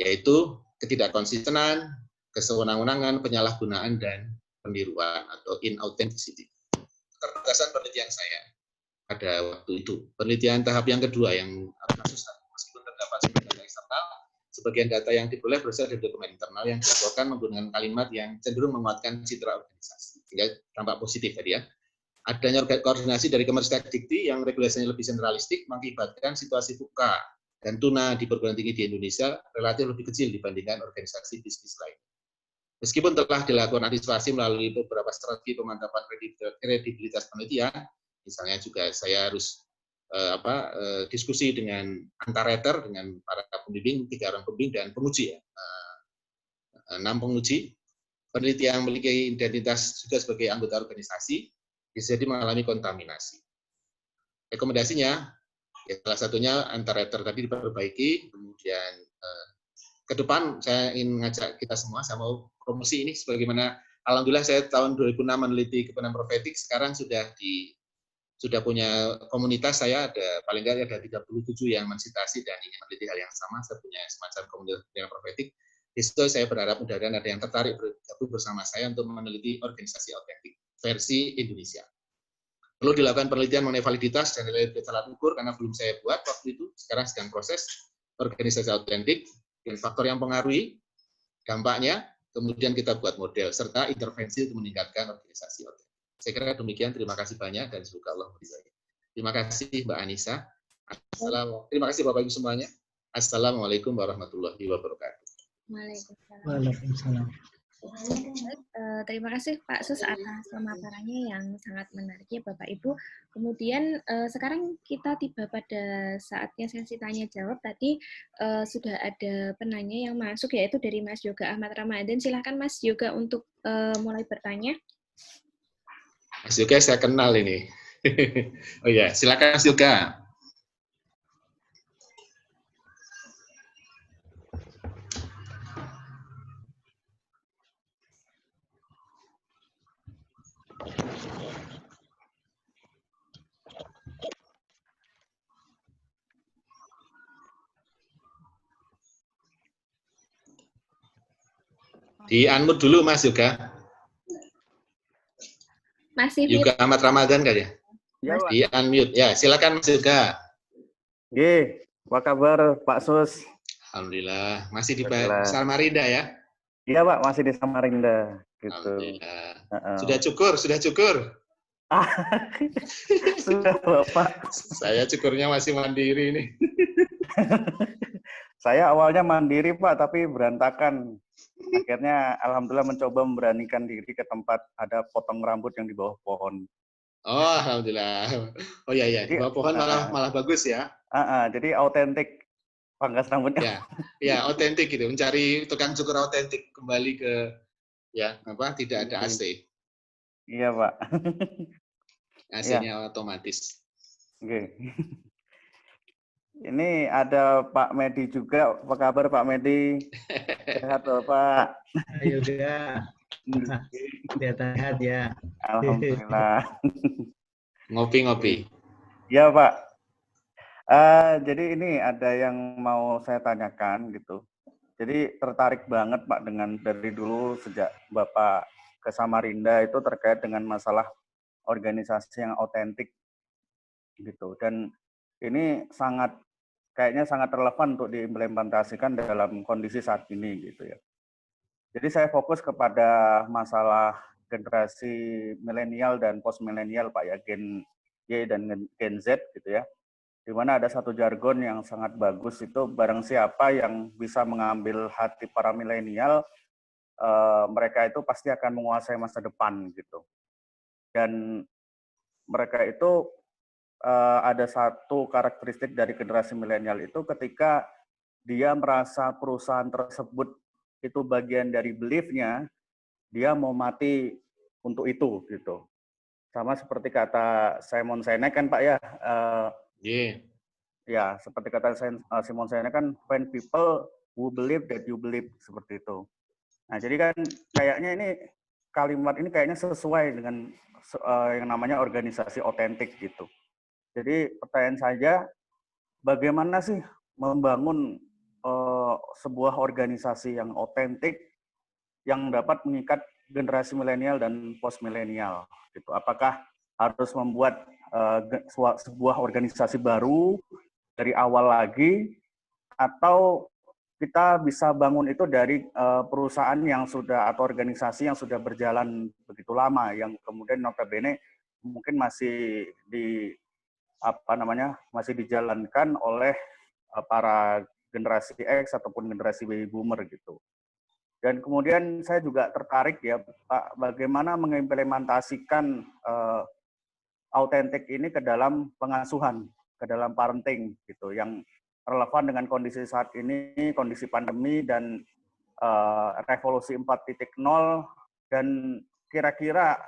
yaitu ketidakkonsistenan, kesewenang-wenangan, penyalahgunaan, dan peniruan atau inauthenticity. Keterbatas penelitian saya pada waktu itu. Penelitian tahap yang kedua yang kasus meskipun terdapat data eksternal, sebagian data yang diperoleh berasal dari dokumen internal yang dilaporkan menggunakan kalimat yang cenderung menguatkan citra organisasi, sehingga tampak positif tadi ya. Adanya koordinasi dari Kemeristek-Dikti yang regulasinya lebih sentralistik mengakibatkan situasi VUCA dan tuna di perguruan tinggi di Indonesia relatif lebih kecil dibandingkan organisasi bisnis lain. Meskipun telah dilakukan antisipasi melalui beberapa strategi pemantapan kredibilitas penelitian, misalnya juga saya harus diskusi dengan antar-rater, dengan para pembimbing, 3 orang pembimbing dan penguji ya, 6 penguji. Peneliti yang memiliki identitas juga sebagai anggota organisasi bisa jadi mengalami kontaminasi. Rekomendasinya, ya salah satunya antar-rater tadi diperbaiki, kemudian ke depan saya ingin mengajak kita semua, saya mau promosi ini sebagaimana alhamdulillah saya tahun 2006 meneliti kebenaran profetik, sekarang sudah punya komunitas, saya ada paling nggak ada 37 yang mensitasi dan ingin meneliti hal yang sama, saya punya semacam komunitas kebenaran profetik. Di situ saya berharap mudah-mudahan ada yang tertarik bergabung bersama saya untuk meneliti organisasi otentik versi Indonesia. Perlu dilakukan penelitian mengenai validitas dan nilai alat ukur karena belum saya buat waktu itu, sekarang sedang proses organisasi otentik. Faktor yang pengaruhi, dampaknya, kemudian kita buat model, serta intervensi untuk meningkatkan organisasi otentik. Saya kira demikian, terima kasih banyak, dan semoga Allah meridhai. Terima kasih Mbak Anissa. Terima kasih Bapak Ibu semuanya. Assalamualaikum warahmatullahi wabarakatuh. Waalaikumsalam. Terima kasih Pak Sus atas pemaparannya yang sangat menarik ya Bapak Ibu. Kemudian sekarang kita tiba pada saatnya sesi tanya jawab. Tadi sudah ada penanya yang masuk yaitu dari Mas Yoga Ahmad Ramadan. Silahkan Mas Yoga untuk mulai bertanya. Mas Yoga saya kenal ini. Oh ya, silakan Mas Yoga. Di unmute dulu Mas Yoga. Masih Yoga Ahmad Ramadan kan ya? Ya, Pak. Di unmute. Ya, silakan Mas Yoga. Oke, apa kabar Pak Sus? Alhamdulillah, masih di Samarinda ya? Iya Pak, masih di Samarinda. Gitu. Alhamdulillah. Sudah cukur? Sudah Bapak. Saya cukurnya masih mandiri nih. Saya awalnya mandiri Pak, tapi berantakan. Akhirnya alhamdulillah mencoba memberanikan diri ke tempat ada potong rambut yang di bawah pohon. Oh, alhamdulillah. Oh iya, di bawah pohon malah bagus ya. Jadi autentik pangkas rambutnya. Ya, otentik gitu. Mencari tukang cukur otentik kembali ke tidak ada AC. Iya, Pak. AC-nya otomatis. Oke. Ini ada Pak Medi juga. Apa kabar Pak Medi? Sehat Bapak? Ayo juga, sehat ya. Alhamdulillah. Ngopi-ngopi. Ya Pak. Jadi ini ada yang mau saya tanyakan gitu. Jadi tertarik banget Pak dengan dari dulu sejak Bapak ke Samarinda itu terkait dengan masalah organisasi yang otentik gitu. Dan ini kayaknya sangat relevan untuk diimplementasikan dalam kondisi saat ini gitu ya. Jadi saya fokus kepada masalah generasi milenial dan post milenial Pak ya, Gen Y dan Gen Z gitu ya. Di mana ada satu jargon yang sangat bagus itu, barang siapa yang bisa mengambil hati para milenial, mereka itu pasti akan menguasai masa depan gitu. Dan mereka itu ada satu karakteristik dari generasi milenial itu ketika dia merasa perusahaan tersebut itu bagian dari belief-nya, dia mau mati untuk itu gitu. Sama seperti kata Simon Sinek kan Pak ya, ya seperti kata Simon Sinek kan, when people who believe that you believe, seperti itu. Nah jadi kan kayaknya ini kalimat ini kayaknya sesuai dengan yang namanya organisasi otentik gitu. Jadi pertanyaan saja, bagaimana sih membangun sebuah organisasi yang otentik yang dapat mengikat generasi milenial dan post milenial gitu. Apakah harus membuat sebuah organisasi baru dari awal lagi, atau kita bisa bangun itu dari perusahaan yang sudah atau organisasi yang sudah berjalan begitu lama, yang kemudian notabene mungkin masih masih dijalankan oleh para generasi X ataupun generasi baby boomer gitu. Dan kemudian saya juga tertarik ya Pak, bagaimana mengimplementasikan autentik ini ke dalam pengasuhan, ke dalam parenting gitu, yang relevan dengan kondisi saat ini, kondisi pandemi dan revolusi 4.0, dan kira-kira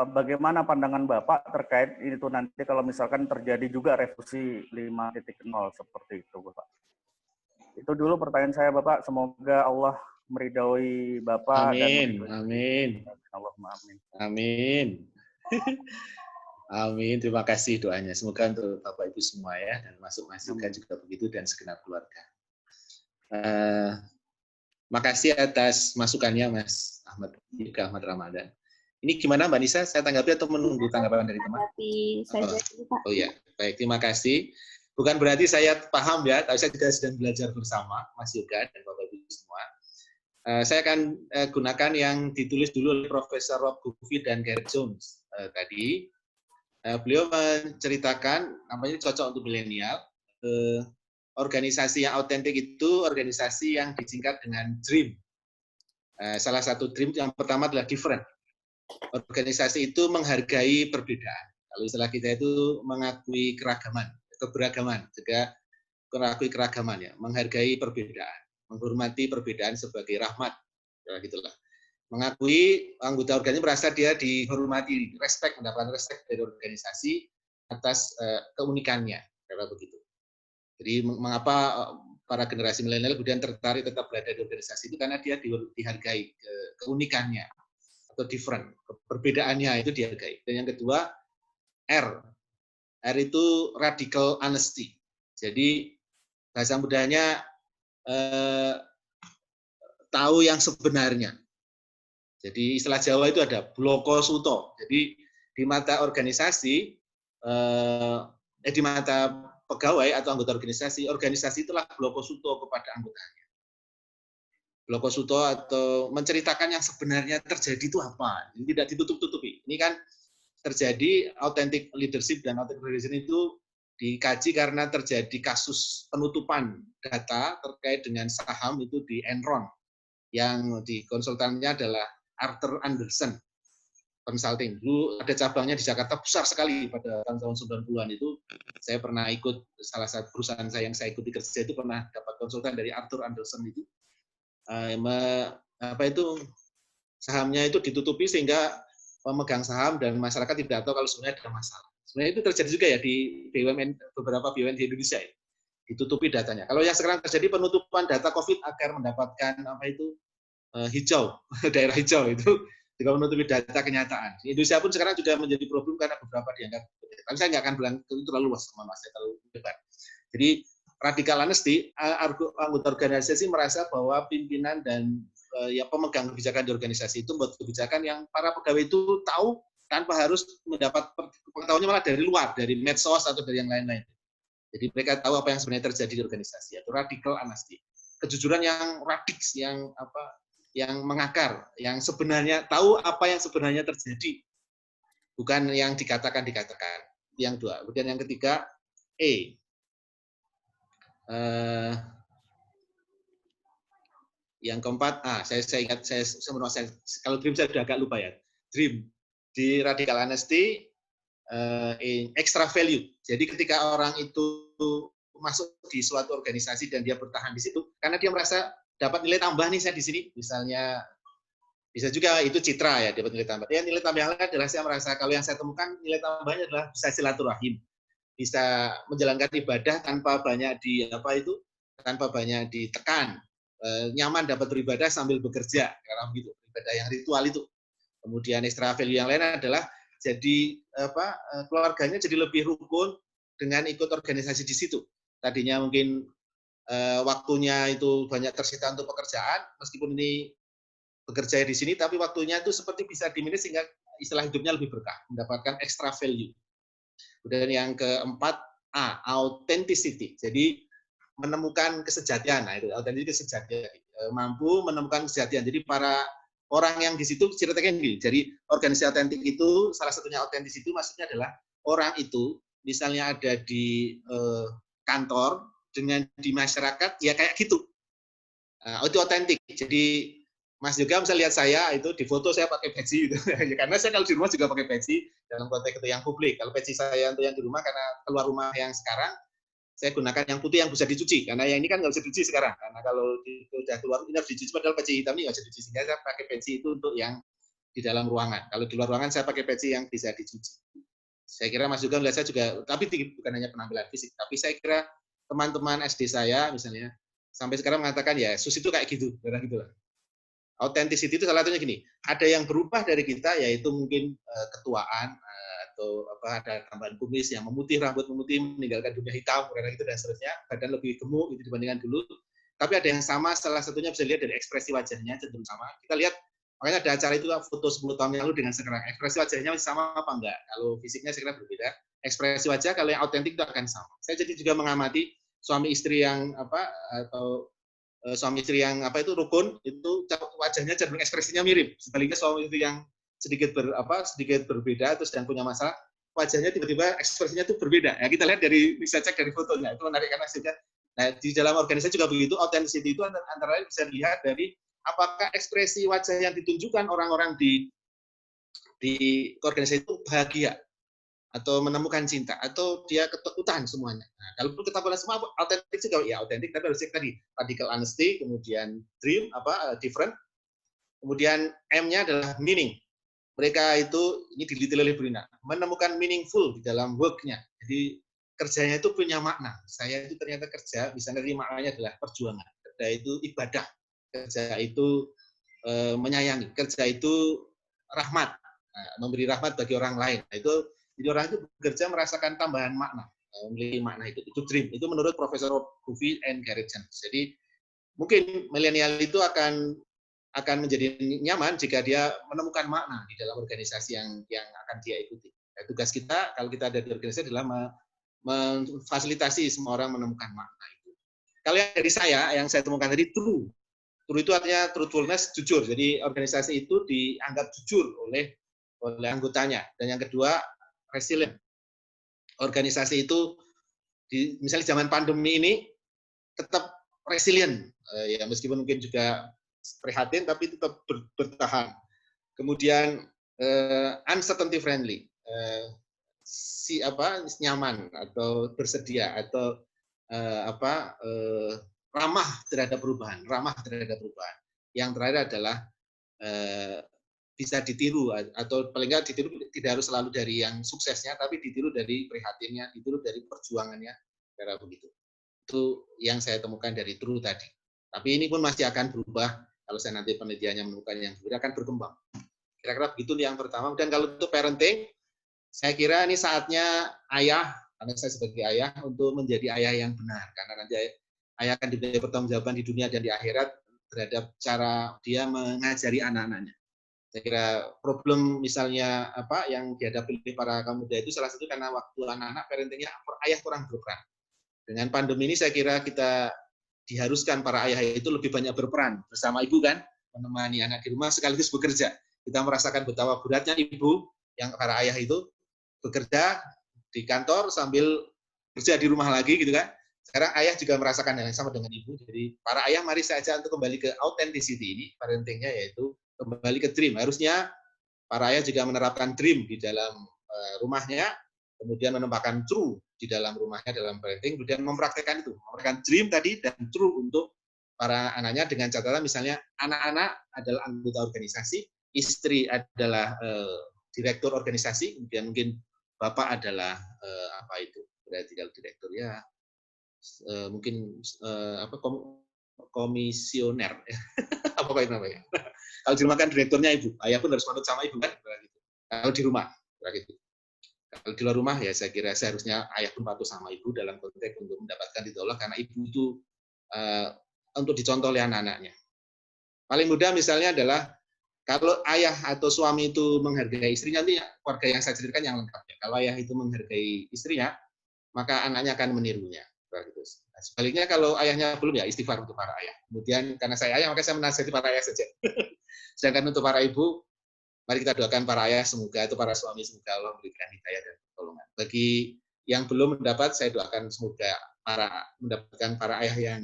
bagaimana pandangan Bapak terkait itu nanti kalau misalkan terjadi juga revolusi 5.0 seperti itu Bapak. Itu dulu pertanyaan saya Bapak, semoga Allah meridhoi Bapak. Amin, dan amin. Allahumma amin. Amin. Amin, terima kasih doanya. Semoga untuk Bapak Ibu semua ya, dan masuk juga begitu, dan segenap keluarga. Makasih atas masukannya Mas Ahmad, juga Ahmad Ramadan. Ini gimana Mbak Nisa? Saya tanggapi atau menunggu tanggapan dari teman? Oh iya, baik, terima kasih. Bukan berarti saya paham ya, tapi saya juga sedang belajar bersama Mas Yoga dan Bapak Ibu semua. Saya akan gunakan yang ditulis dulu oleh Profesor Rob Goofy dan Gareth Jones tadi. Beliau menceritakan, namanya cocok untuk milenial, organisasi yang autentik itu organisasi yang disingkat dengan DREAM. Salah satu DREAM yang pertama adalah different. Organisasi itu menghargai perbedaan. Kalau istilah kita itu mengakui keberagaman, juga mengakui keragaman ya, menghargai perbedaan, menghormati perbedaan sebagai rahmat, ya gitulah. Mengakui anggota organisasi merasa dia dihormati, mendapatkan respect dari organisasi atas keunikannya, karena begitu. Jadi mengapa para generasi milenial kemudian tertarik tetap berada di organisasi itu, karena dia dihargai keunikannya atau different, perbedaannya itu dihargai. Dan yang kedua, R itu radical honesty. Jadi bahasa mudahnya tahu yang sebenarnya. Jadi istilah Jawa itu ada bloko suto. Jadi di mata organisasi, di mata pegawai atau anggota organisasi itulah bloko suto kepada anggotanya. Bloko suto atau menceritakan yang sebenarnya terjadi itu apa. Ini tidak ditutup-tutupi. Ini kan terjadi authentic leadership dan authentic organization itu dikaji karena terjadi kasus penutupan data terkait dengan saham itu di Enron, yang di konsultannya adalah Arthur Andersen Consulting. Dulu ada cabangnya di Jakarta besar sekali pada tahun 90-an itu. Saya pernah ikut salah satu perusahaan saya yang saya ikuti kerja itu pernah dapat konsultan dari Arthur Andersen itu. Sahamnya itu ditutupi sehingga pemegang saham dan masyarakat tidak tahu kalau sebenarnya ada masalah. Sebenarnya itu terjadi juga ya di BUMN, beberapa BUMN di Indonesia ya, ditutupi datanya. Kalau yang sekarang terjadi penutupan data COVID agar mendapatkan apa itu hijau, daerah hijau itu juga menutupi data kenyataan. Di Indonesia pun sekarang juga menjadi problem karena beberapa dianggap. Tapi saya nggak akan bilang itu terlalu luas, sama Mas, saya terlalu lebar. Jadi radical honesty, anggota organisasi merasa bahwa pimpinan dan ya pemegang kebijakan di organisasi itu membuat kebijakan yang para pegawai itu tahu tanpa harus mendapat pengetahuannya malah dari luar, dari medsos atau dari yang lain-lain. Jadi mereka tahu apa yang sebenarnya terjadi di organisasi, atau radical honesty. Kejujuran yang radix, yang apa, yang mengakar, yang sebenarnya tahu apa yang sebenarnya terjadi, bukan yang dikatakan. Yang dua. Kemudian yang ketiga, yang keempat, saya ingat, kalau dream saya sudah agak lupa ya. Dream di radical honesty, extra value. Jadi ketika orang itu masuk di suatu organisasi dan dia bertahan di situ, karena dia merasa dapat nilai tambah nih saya di sini, misalnya bisa juga itu citra ya, dapat nilai tambah. Ya, nilai tambah yang lain adalah saya merasa kalau yang saya temukan nilai tambahnya adalah bisa silaturahim, bisa menjalankan ibadah tanpa banyak tanpa banyak ditekan, nyaman dapat beribadah sambil bekerja, karena begitu ibadah yang ritual itu. Kemudian extra value yang lain adalah jadi keluarganya jadi lebih rukun dengan ikut organisasi di situ. Tadinya mungkin waktunya itu banyak tersita untuk pekerjaan, meskipun ini bekerja di sini, tapi waktunya itu seperti bisa dimanage sehingga istilah hidupnya lebih berkah, mendapatkan extra value. Kemudian yang keempat, authenticity. Jadi menemukan kesejatian. Nah, itu authenticity, kesejatian. Mampu menemukan kesejatian. Jadi para orang yang di situ ceritakan gini. Jadi organisasi autentik itu salah satunya autentis itu maksudnya adalah orang itu misalnya ada di kantor dengan di masyarakat ya kayak gitu. Itu autentik. Jadi Mas juga bisa lihat saya itu di foto saya pakai peci gitu. Karena saya kalau di rumah juga pakai peci dalam konteks itu yang publik. Kalau peci saya untuk yang di rumah karena keluar rumah yang sekarang saya gunakan yang putih yang bisa dicuci. Karena yang ini kan nggak bisa dicuci sekarang. Karena kalau sudah keluar ini harus dicuci, padahal peci hitam ini nggak bisa dicuci. Sehingga saya pakai peci itu untuk yang di dalam ruangan. Kalau di luar ruangan saya pakai peci yang bisa dicuci. Saya kira Mas juga melihat saya juga, tapi bukan hanya penampilan fisik, tapi saya kira teman-teman SD saya misalnya sampai sekarang mengatakan ya sus itu kayak gitu, gitu lah. Authenticity itu salah satunya gini, ada yang berubah dari kita yaitu mungkin ketuaan atau ada tambahan kumis yang memutih, rambut memutih, meninggalkan dunia hitam, karena itu dan seterusnya, badan lebih gemuk itu dibandingkan dulu. Tapi ada yang sama, salah satunya bisa dilihat dari ekspresi wajahnya cenderung sama. Kita lihat, makanya ada acara itu foto 10 tahun yang lalu dengan sekarang, ekspresi wajahnya masih sama apa enggak? Kalau fisiknya saya kira berbeda, ekspresi wajah kalau yang autentik itu akan sama. Saya jadi juga mengamati suami istri yang atau suami istri yang rukun itu wajahnya cenderung ekspresinya mirip. Sebaliknya suami istri yang sedikit berbeda terus sedang punya masalah, wajahnya tiba-tiba ekspresinya itu berbeda. Ya kita lihat bisa cek dari fotonya. Itu menarik karena saja. Nah, di dalam organisasi juga begitu, authenticity itu antara lain bisa dilihat dari apakah ekspresi wajah yang ditunjukkan orang-orang di organisasi itu bahagia atau menemukan cinta, atau dia ketakutan semuanya. Nah, kalau ketakutan semua, autentik juga, ya autentik, tapi harus cek tadi, radical honesty, kemudian dream, different, kemudian M-nya adalah meaning. Mereka itu, ini diteliti oleh Brina, menemukan meaningful di dalam work-nya. Jadi, kerjanya itu punya makna. Saya itu ternyata kerja, misalnya maknanya adalah perjuangan. Kerja itu ibadah. Kerja itu menyayangi. Kerja itu rahmat. Nah, memberi rahmat bagi orang lain. Nah, itu jadi orang itu bekerja merasakan tambahan makna, memiliki makna itu dream. Itu menurut Profesor Buffy and Garrett Jones. Jadi mungkin milenial itu akan menjadi nyaman jika dia menemukan makna di dalam organisasi yang akan dia ikuti. Nah, tugas kita kalau kita ada di organisasi adalah memfasilitasi semua orang menemukan makna itu. Kalau yang dari saya, yang saya temukan tadi true itu artinya truthfulness, jujur. Jadi organisasi itu dianggap jujur oleh anggotanya. Dan yang kedua resilient. Organisasi itu misalnya zaman pandemi ini tetap resilient, ya meskipun mungkin juga prihatin tapi tetap bertahan. Kemudian uncertainty friendly, nyaman atau bersedia atau ramah terhadap perubahan. Yang terakhir adalah bisa ditiru, atau paling nggak ditiru tidak harus selalu dari yang suksesnya, tapi ditiru dari prihatinnya, ditiru dari perjuangannya, kira begitu. Itu yang saya temukan dari True tadi. Tapi ini pun masih akan berubah kalau saya nanti penelitiannya menemukan yang berbeda, akan berkembang. Kira-kira begitu yang pertama. Dan kalau untuk parenting, saya kira ini saatnya ayah, karena saya sebagai ayah, untuk menjadi ayah yang benar. Karena nanti ayah akan diberi pertanggungjawaban di dunia dan di akhirat terhadap cara dia mengajari anak-anaknya. Saya kira problem misalnya apa yang dihadapi para kaum muda itu salah satu karena waktu anak-anak parentingnya ayah kurang berperan. Dengan pandemi ini saya kira kita diharuskan para ayah itu lebih banyak berperan bersama ibu kan, menemani anak di rumah sekaligus bekerja. Kita merasakan betapa beratnya ibu yang para ayah itu bekerja di kantor sambil kerja di rumah lagi gitu kan. Sekarang ayah juga merasakan yang sama dengan ibu. Jadi para ayah mari saja untuk kembali ke authenticity ini, parentingnya yaitu kembali ke dream. Harusnya para ayah juga menerapkan dream di dalam rumahnya, kemudian menempatkan true di dalam rumahnya dalam parenting, kemudian mempraktekkan itu, mempraktekkan dream tadi dan true untuk para anaknya dengan catatan misalnya anak-anak adalah anggota organisasi, istri adalah direktur organisasi, kemudian mungkin bapak adalah apa itu berarti kalau direktur ya mungkin apa komisioner apa itu namanya. Kalau di rumah kan direkturnya ibu, ayah pun harus manut sama ibu kan, gitu. Kalau di rumah, gitu. Kalau di luar rumah ya saya kira seharusnya ayah pun patuh sama ibu dalam konteks untuk mendapatkan ditolak karena ibu itu untuk dicontoh oleh anak-anaknya. Paling mudah misalnya adalah kalau ayah atau suami itu menghargai istrinya, ini keluarga yang saya ceritakan yang lengkap. Kalau ayah itu menghargai istrinya, maka anaknya akan menirunya. Nah, sebaliknya kalau ayahnya belum ya istighfar untuk para ayah. Kemudian karena saya ayah maka saya menasihati para ayah saja. Sedangkan untuk para ibu, mari kita doakan para ayah semoga itu para suami semoga Allah memberikan hidayah dan pertolongan. Bagi yang belum mendapat saya doakan semoga mendapatkan para ayah yang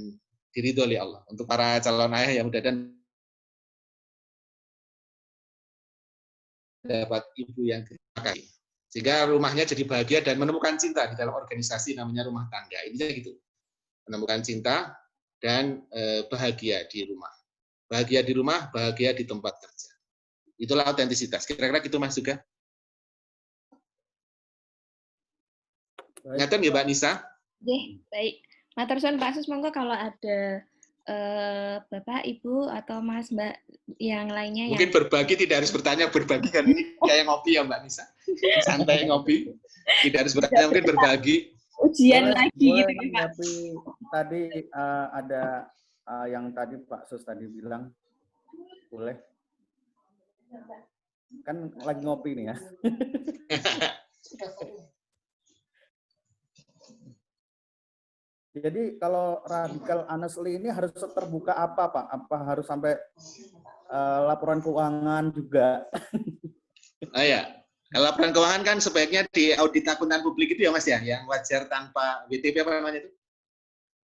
diridhoi oleh Allah. Untuk para calon ayah yang mudah dan dapat ibu yang dipakai. Sehingga rumahnya jadi bahagia dan menemukan cinta di dalam organisasi namanya rumah tangga. Intinya gitu. Menemukan cinta dan bahagia di rumah. Bahagia di rumah, bahagia di tempat kerja. Itulah autentisitas. Kira-kira gitu Mas juga. Ngaten ya Mbak Nisa? Oke, baik. Matur suwun Pak Sus, monggo kalau ada Bapak, Ibu, atau Mas, Mbak yang lainnya mungkin yang berbagi tidak harus bertanya, berbagi kan ini kayak ngopi ya Mbak Nisa. Santai ngopi, tidak harus bertanya, mungkin berbagi. ujian Boleh, lagi boleh gitu ya Pak. tapi tadi ada yang tadi Pak Sus tadi bilang, boleh. Kan lagi ngopi nih ya. Jadi kalau radical honestly ini harus terbuka apa Pak? Apa harus sampai laporan keuangan juga? Oh ya, kalau laporan keuangan kan sebaiknya di audit akuntan publik itu ya Mas ya, yang wajar tanpa WTP apa namanya itu?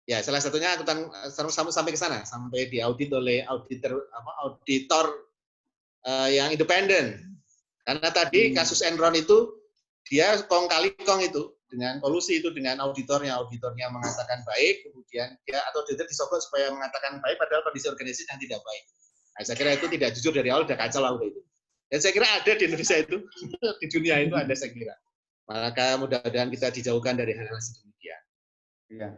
Ya, salah satunya akuntan sampai ke sana, sampai diaudit oleh auditor yang independen. Karena tadi kasus Enron itu dia kong kali kong itu dengan kolusi itu dengan auditornya mengatakan baik, kemudian dia atau auditor disogok supaya mengatakan baik padahal kondisi organisasi yang tidak baik. Nah, saya kira itu tidak jujur dari awal, udah kacau lah itu. Dan saya kira ada di Indonesia itu, di dunia itu ada saya kira. Maka mudah-mudahan kita dijauhkan dari hal-hal sedemikian. Iya.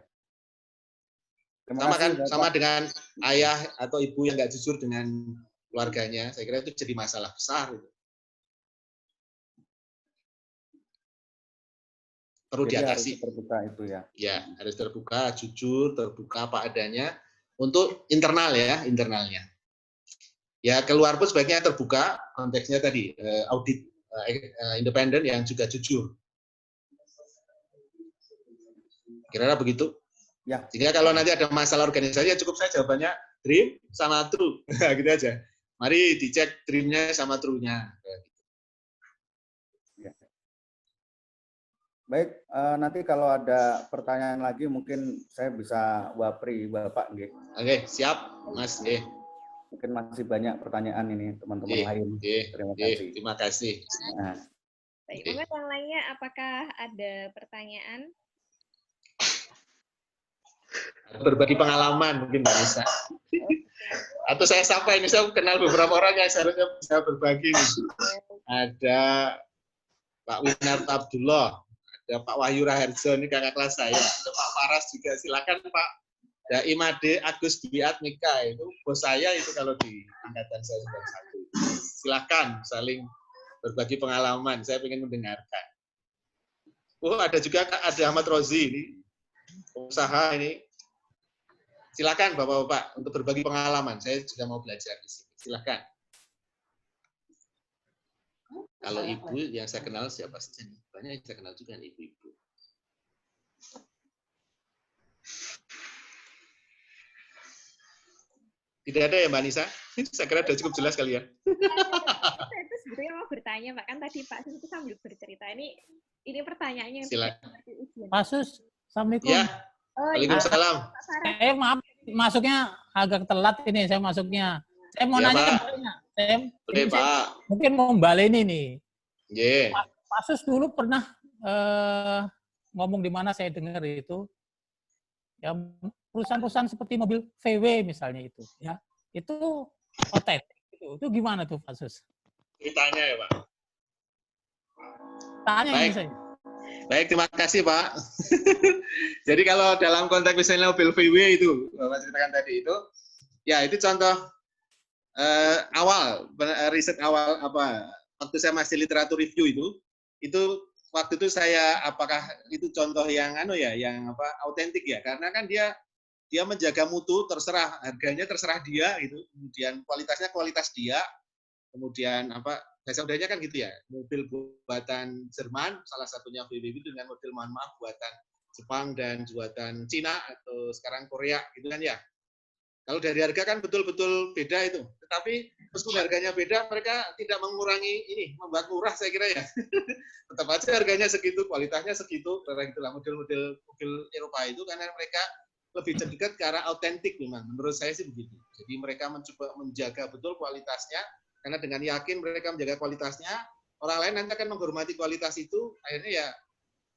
Sama dengan ayah atau ibu yang nggak jujur dengan keluarganya, saya kira itu jadi masalah besar. Itu. Perlu diatasi. Harus terbuka itu ya. Ya, harus terbuka, jujur, terbuka apa adanya untuk internal ya, internalnya. Ya, keluar pun sebaiknya terbuka, konteksnya tadi audit independen yang juga jujur. Kira-kira begitu. Ya. Sehingga kalau nanti ada masalah organisasi ya cukup saya jawabannya dream sama true. Gitu aja. Mari dicek dream-nya sama true-nya. Ya. Baik, nanti kalau ada pertanyaan lagi mungkin saya bisa wapri Bapak nggih. Oke, siap Mas nggih. Mungkin masih banyak pertanyaan ini teman-teman lain. Terima kasih. Terima kasih. Nah. Baik, yang lainnya apakah ada pertanyaan? Berbagi pengalaman mungkin Mbak Nisa. Atau saya sapa ini, saya kenal beberapa orang yang seharusnya bisa berbagi. Ada Pak Winarto Abdullah, ada Pak Wahyu Raharjo, ini kakak kelas saya, ada Pak Paras juga, silakan Pak. Ada Imade Agus Dwi Atmika, itu bos saya itu kalau di angkatan saya 91. Silakan saling berbagi pengalaman, saya ingin mendengarkan. Oh, ada juga ada Ahmad Rozi ini, usaha ini. Silakan Bapak-bapak untuk berbagi pengalaman. Saya juga mau belajar di sini. Silakan. Kalau ibu yang saya kenal siapa saja nih? Banyak yang saya kenal juga nih ibu-ibu. Tidak ada ya Mbak Nisa? Saya kira sudah cukup jelas kali ya. Saya itu sebenarnya mau bertanya, Pak. Kan tadi Pak Sus itu sambil bercerita. Ini pertanyaannya. Silakan. Pak Sus, Assalamualaikum. Ya. Waalaikumsalam. Saya maaf, masuknya agak telat ini, saya masuknya. Saya mau Ya, nanya, Pak. Boleh, Pak. Mungkin mau baleni nih. Yeah. Pak Sus dulu pernah ngomong di mana saya dengar itu, ya perusahaan-perusahaan seperti mobil VW misalnya itu, ya itu otentik. Itu gimana tuh Pak Sus? Ditanya ya Pak. Tanya Baik. ini saya. Baik, terima kasih Pak. Jadi kalau dalam konteks misalnya mobil VW itu, Bapak ceritakan tadi itu, ya itu contoh awal, riset awal apa, waktu saya masih literatur review itu waktu itu saya apakah itu contoh yang yang apa autentik ya, karena kan dia menjaga mutu, terserah harganya terserah dia gitu, kemudian kualitasnya kualitas dia, kemudian apa bahasa udahnya kan gitu ya, mobil buatan Jerman, salah satunya VW itu dengan model mohon maaf buatan Jepang dan buatan Cina atau sekarang Korea gitu kan ya. Kalau dari harga kan betul-betul beda itu, tetapi meskipun harganya beda, mereka tidak mengurangi ini, membuat murah saya kira ya. Tetap aja harganya segitu, kualitasnya segitu, karena itulah model-model mobil Eropa itu karena mereka lebih dekat ke arah autentik memang, menurut saya sih begitu. Jadi mereka mencoba menjaga betul kualitasnya, karena dengan yakin mereka menjaga kualitasnya, orang lain nanti akan menghormati kualitas itu, akhirnya ya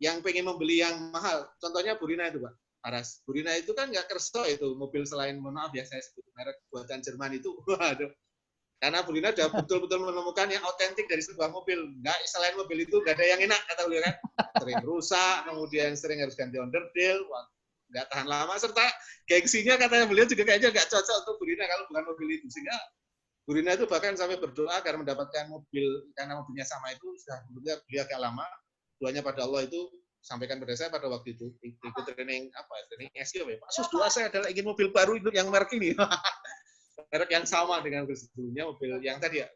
yang pengen membeli yang mahal. Contohnya Burina itu Pak, Paras. Burina itu kan nggak kerso itu, mobil selain, mohon maaf ya saya sebut merek buatan Jerman itu, waduh. Karena Burina sudah betul-betul menemukan yang autentik dari sebuah mobil. Nggak, selain mobil itu nggak ada yang enak, kata beliau kan. Sering rusak, kemudian sering harus ganti onderdil, nggak tahan lama, serta gengsinya katanya beliau juga kayaknya nggak cocok untuk Burina kalau bukan mobil itu. Sehingga Burina itu bahkan sampai berdoa agar mendapatkan mobil, karena mobilnya sama itu sudah beliau agak lama, doanya pada Allah itu sampaikan pada saya pada waktu itu ikut training SEO ya Pak. Sus, doa saya adalah ingin mobil baru itu yang merek ini. Merek yang sama dengan sebelumnya, mobil yang tadi ya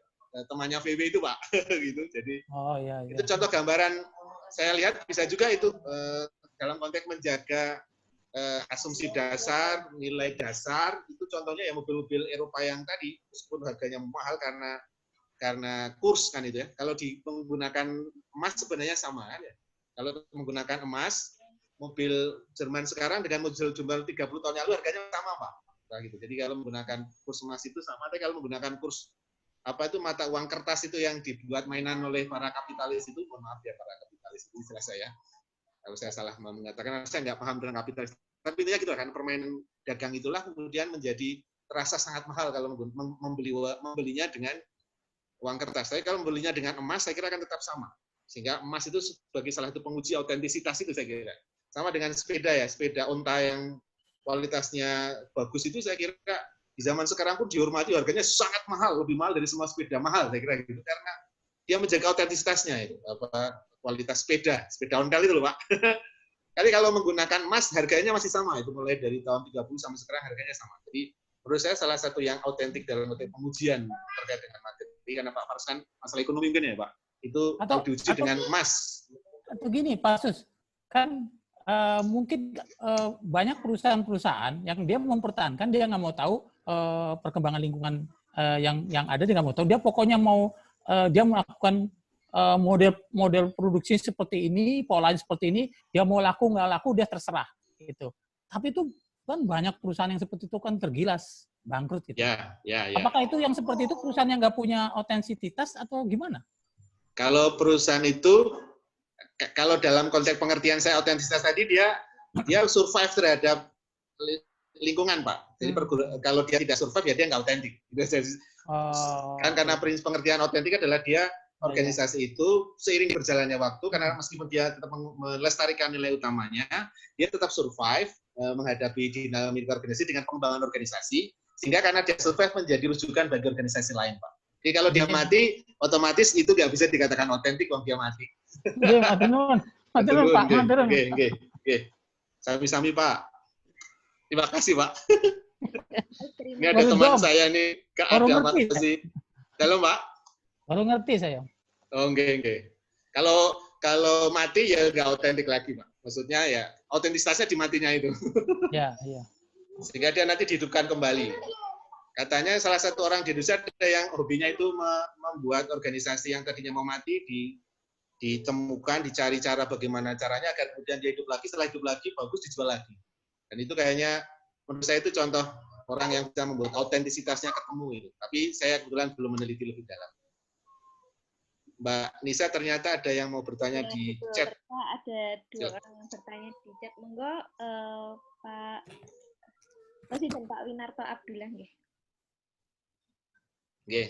temannya VW itu Pak. Gitu. Jadi itu contoh gambaran, saya lihat bisa juga itu dalam konteks menjaga asumsi dasar, nilai dasar, itu contohnya ya mobil-mobil Eropa yang tadi, meskipun harganya mahal karena kurs kan itu ya. Kalau menggunakan emas sebenarnya sama kan ya. Kalau menggunakan emas, mobil Jerman sekarang dengan mobil Jerman 30 tahun yang lalu harganya sama Pak. Nah, gitu. Jadi kalau menggunakan kurs emas itu sama, tapi kalau menggunakan kurs apa itu mata uang kertas itu yang dibuat mainan oleh para kapitalis itu, mohon maaf ya para kapitalis itu istilah saya. Kalau saya salah mengatakan, saya nggak paham tentang kapitalis. Tapi intinya gitu kan, permainan dagang itulah kemudian menjadi terasa sangat mahal kalau membelinya dengan uang kertas. Tapi kalau membelinya dengan emas, saya kira akan tetap sama. Sehingga emas itu sebagai salah satu penguji autentisitas itu saya kira. Sama dengan sepeda ya, sepeda onta yang kualitasnya bagus itu saya kira di zaman sekarang pun dihormati, harganya sangat mahal, lebih mahal dari semua sepeda mahal saya kira gitu. Karena dia menjaga autentisitasnya itu, kualitas sepeda ontel itu loh Pak. Kali kalau menggunakan emas harganya masih sama, itu mulai dari tahun 30 sampai sekarang harganya sama. Jadi menurut saya salah satu yang autentik dalam konteks pengujian terkait dengan materi, karena Pak Fars kan masalah ekonomi mungkin ya Pak, itu diuji dengan emas. Atau gini Pak Sus, kan mungkin banyak perusahaan-perusahaan yang dia mempertahankan, dia nggak mau tahu perkembangan lingkungan yang ada, dia nggak mau tahu, dia pokoknya mau dia melakukan model produksi seperti ini, polanya seperti ini, dia mau laku nggak laku dia terserah gitu. Tapi itu kan banyak perusahaan yang seperti itu kan tergilas, bangkrut gitu. Ya. Apakah itu yang seperti itu perusahaan yang nggak punya otentisitas atau gimana? Kalau perusahaan itu, kalau dalam konteks pengertian saya otentisitas tadi, dia survive terhadap lingkungan, Pak. Jadi kalau dia tidak survive ya dia nggak otentik. Kan karena prinsip pengertian otentik adalah dia organisasi itu seiring berjalannya waktu, karena meskipun dia tetap melestarikan nilai utamanya, dia tetap survive menghadapi dinamika organisasi dengan pengembangan organisasi, sehingga karena dia survive menjadi rujukan bagi organisasi lain, Pak. Jadi kalau dia mati, otomatis itu nggak bisa dikatakan otentik kalau dia mati. Mati nuwun, Pak. Oke. Sami-sami, Pak. Terima kasih, Pak. Ini ada teman saya nih, Kak Ada Makasih. Halo, Pak. Baru ngerti saya. Oh, enggak. Kalau mati ya nggak otentik lagi, Pak. Maksudnya ya otentitasnya di matinya itu. Iya. Sehingga dia nanti dihidupkan kembali. Katanya salah satu orang di Indonesia ada yang hobinya itu membuat organisasi yang tadinya mau mati, ditemukan, dicari cara bagaimana caranya agar kemudian dia hidup lagi, setelah hidup lagi bagus dijual lagi. Dan itu kayaknya menurut saya itu contoh orang yang bisa membuat autentisitasnya ketemu itu. Tapi saya kebetulan belum meneliti lebih dalam. Mbak Nisa ternyata ada yang mau bertanya di chat. Ada 2 orang yang bertanya di chat. Monggo Pak Presiden Pak Winarto Abdullah nggih. Nggih.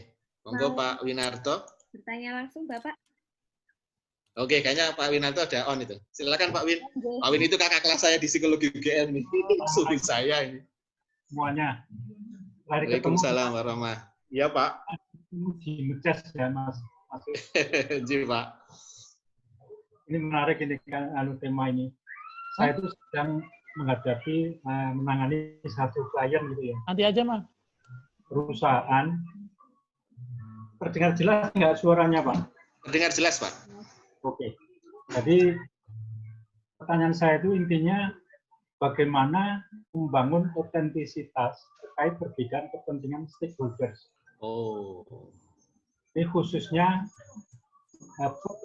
Monggo Pak Winarto. Bertanya langsung Bapak. Oke, kayaknya Pak Winarto ada on itu. Silakan Pak Win. Pak Win itu kakak kelas saya di psikologi UGM nih. Suri saya ini. Semuanya. Waalaikumsalam warahmatullahi. Iya, Pak. Di ngecas ya, Mas. Ji, Pak. Ini menarik ini kan tema ini. Saya itu sedang menghadapi menangani satu klien gitu ya. Nanti aja, Mas. Perusahaan. Terdengar jelas nggak suaranya, Pak? Terdengar jelas, Pak. Oke. Jadi pertanyaan saya itu intinya bagaimana membangun otentisitas terkait perbedaan kepentingan stakeholders. Oh. Ini khususnya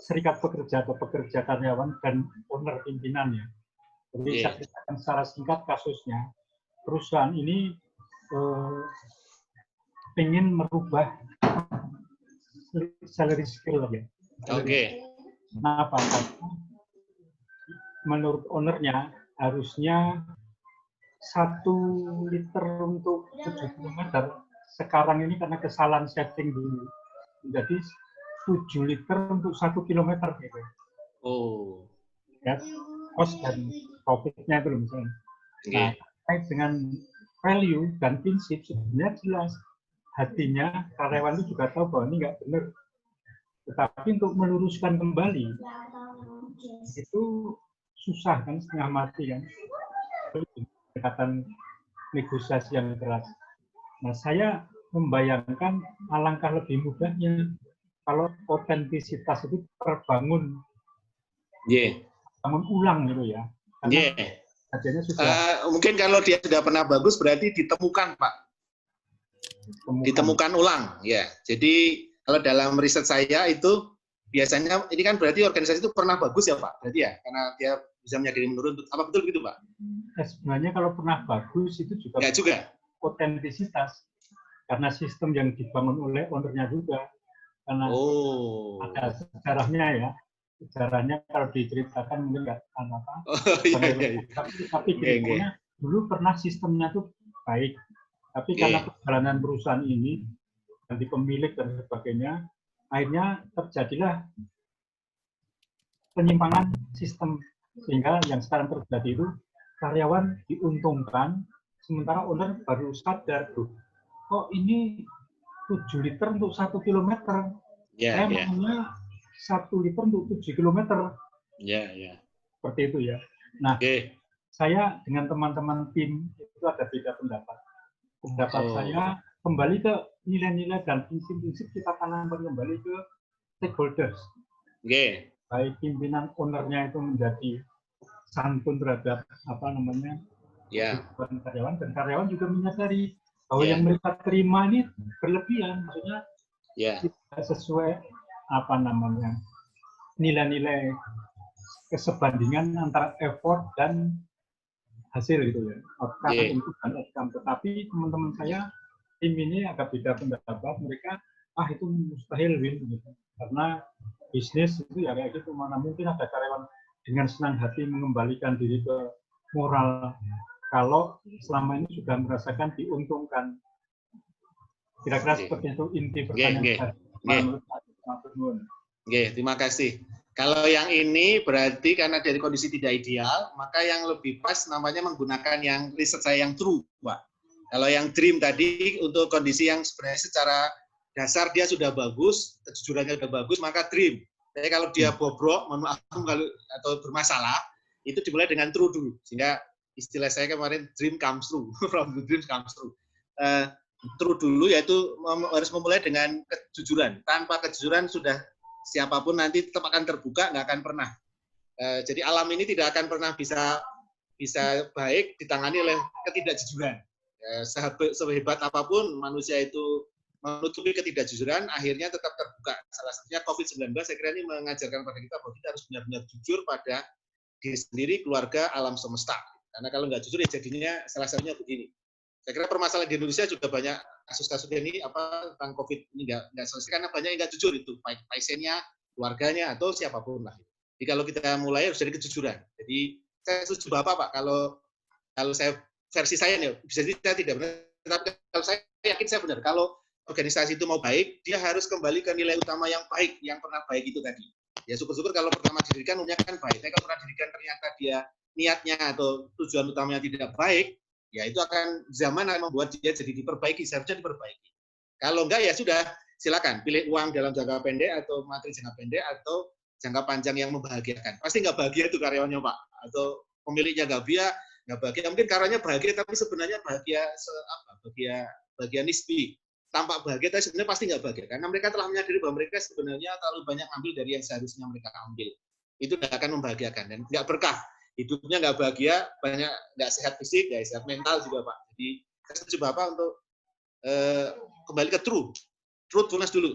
serikat pekerja atau pekerja karyawan dan owner pimpinan ya. Jadi saya ceritakan secara singkat kasusnya. Perusahaan ini ingin merubah salary scale ya. Oke. Kenapa? Menurut ownernya harusnya 1 liter untuk 7 km. Sekarang ini karena kesalahan setting dulu. Jadi 7 liter untuk 1 kilometer gitu. Oh. Ya, cost dan profitnya itu misalnya. Nah, terkait dengan value dan prinsip sebenarnya jelas. Hatinya karyawan itu juga tahu bahwa ini nggak benar. Tetapi untuk meluruskan kembali itu susah kan, setengah mati kan. Pendekatan negosiasi yang keras. Nah, saya membayangkan alangkah lebih mudahnya kalau otentisitas itu terbangun, bangun ulang gitu ya. Karena mungkin kalau dia sudah pernah bagus berarti ditemukan, Pak. Ditemukan ulang, ya. Jadi kalau dalam riset saya itu biasanya ini kan berarti organisasi itu pernah bagus ya, Pak. Berarti ya, karena dia bisa menjadi menurun. Apa betul begitu, Pak? Sebenarnya kalau pernah bagus itu juga. Ya juga. Otentisitas. Karena sistem yang dibangun oleh ownernya juga, karena ada sejarahnya ya, sejarahnya kalau diceritakan mungkin nggak apa-apa. Tapi dulu pernah sistemnya tuh baik, tapi karena perjalanan perusahaan ini ganti pemilik dan sebagainya, akhirnya terjadilah penyimpangan sistem sehingga yang sekarang terjadi itu karyawan diuntungkan, sementara owner baru sadar tuh. Oh ini 7 liter untuk 1 kilometer. Saya maunya 1 liter untuk 7 kilometer. Seperti itu ya. Nah, saya dengan teman-teman tim itu ada beda pendapat. Pendapat saya kembali ke nilai-nilai dan prinsip-prinsip kita tanamkan kembali ke stakeholders. Baik pimpinan ownernya itu menjadi santun terhadap karyawan, dan karyawan juga menyadari bahwa yang mereka terima ini berlebihan, maksudnya tidak sesuai nilai-nilai kesebandingan antara effort dan hasil gitu ya, input dan outcome. Tetapi teman-teman saya tim ini agak beda pendapat, mereka itu mustahil win gitu. Karena bisnis itu ya kayak gitu, mana mungkin ada karyawan dengan senang hati mengembalikan diri ke moral kalau selama ini sudah merasakan diuntungkan. Kira-kira Oke. seperti itu inti Oke, pertanyaan saya. Oke, terima kasih. Kalau yang ini berarti karena dari kondisi tidak ideal, maka yang lebih pas namanya menggunakan yang riset saya yang true, Pak. Kalau yang dream tadi untuk kondisi yang sebenarnya secara dasar dia sudah bagus, kejujurannya sudah bagus, maka dream. Tapi kalau dia bobrok, mohon maaf kalau atau bermasalah, itu dimulai dengan true dulu. Sehingga istilah saya kemarin dream comes true, from the dream comes true. True dulu yaitu harus memulai dengan kejujuran. Tanpa kejujuran sudah siapapun nanti tetap akan terbuka, nggak akan pernah. Jadi alam ini tidak akan pernah bisa baik ditangani oleh ketidakjujuran. Sehebat apapun manusia itu menutupi ketidakjujuran, akhirnya tetap terbuka. Salah satunya COVID-19, saya kira ini mengajarkan pada kita bahwa kita harus benar-benar jujur pada diri sendiri, keluarga, alam semesta. Karena kalau nggak jujur, ya jadinya salah satunya begini. Saya kira permasalahan di Indonesia juga banyak kasus-kasus ini tentang COVID ini nggak selesai karena banyak yang nggak jujur itu, baik pasiennya, keluarganya atau siapapun lah. Jadi kalau kita mulai harus dari kejujuran. Jadi saya setuju Bapak Pak, kalau saya versi saya nih, bisa jadi saya tidak benar, tapi kalau saya yakin saya benar. Kalau organisasi itu mau baik, dia harus kembali ke nilai utama yang baik, yang pernah baik itu tadi. Ya syukur-syukur kalau pertama didirikan umumnya kan baik. Tapi kalau pernah didirikan ternyata dia niatnya atau tujuan utamanya tidak baik, ya itu akan zaman akan membuat dia jadi diperbaiki, seharusnya diperbaiki. Kalau enggak ya sudah, silakan pilih uang dalam jangka pendek atau materi jangka pendek atau jangka panjang yang membahagiakan. Pasti nggak bahagia itu karyawannya Pak, atau pemiliknya nggak bahagia. Mungkin karyanya bahagia tapi sebenarnya bahagia nisbi. Tampak bahagia tapi sebenarnya pasti nggak bahagia karena mereka telah menyadari bahwa mereka sebenarnya terlalu banyak ambil dari yang seharusnya mereka ambil. Itu tidak akan membahagiakan dan nggak berkah. Hidupnya nggak bahagia, banyak nggak sehat fisik, nggak sehat mental juga Pak. Jadi saya setuju Bapak untuk kembali ke truthfulness dulu,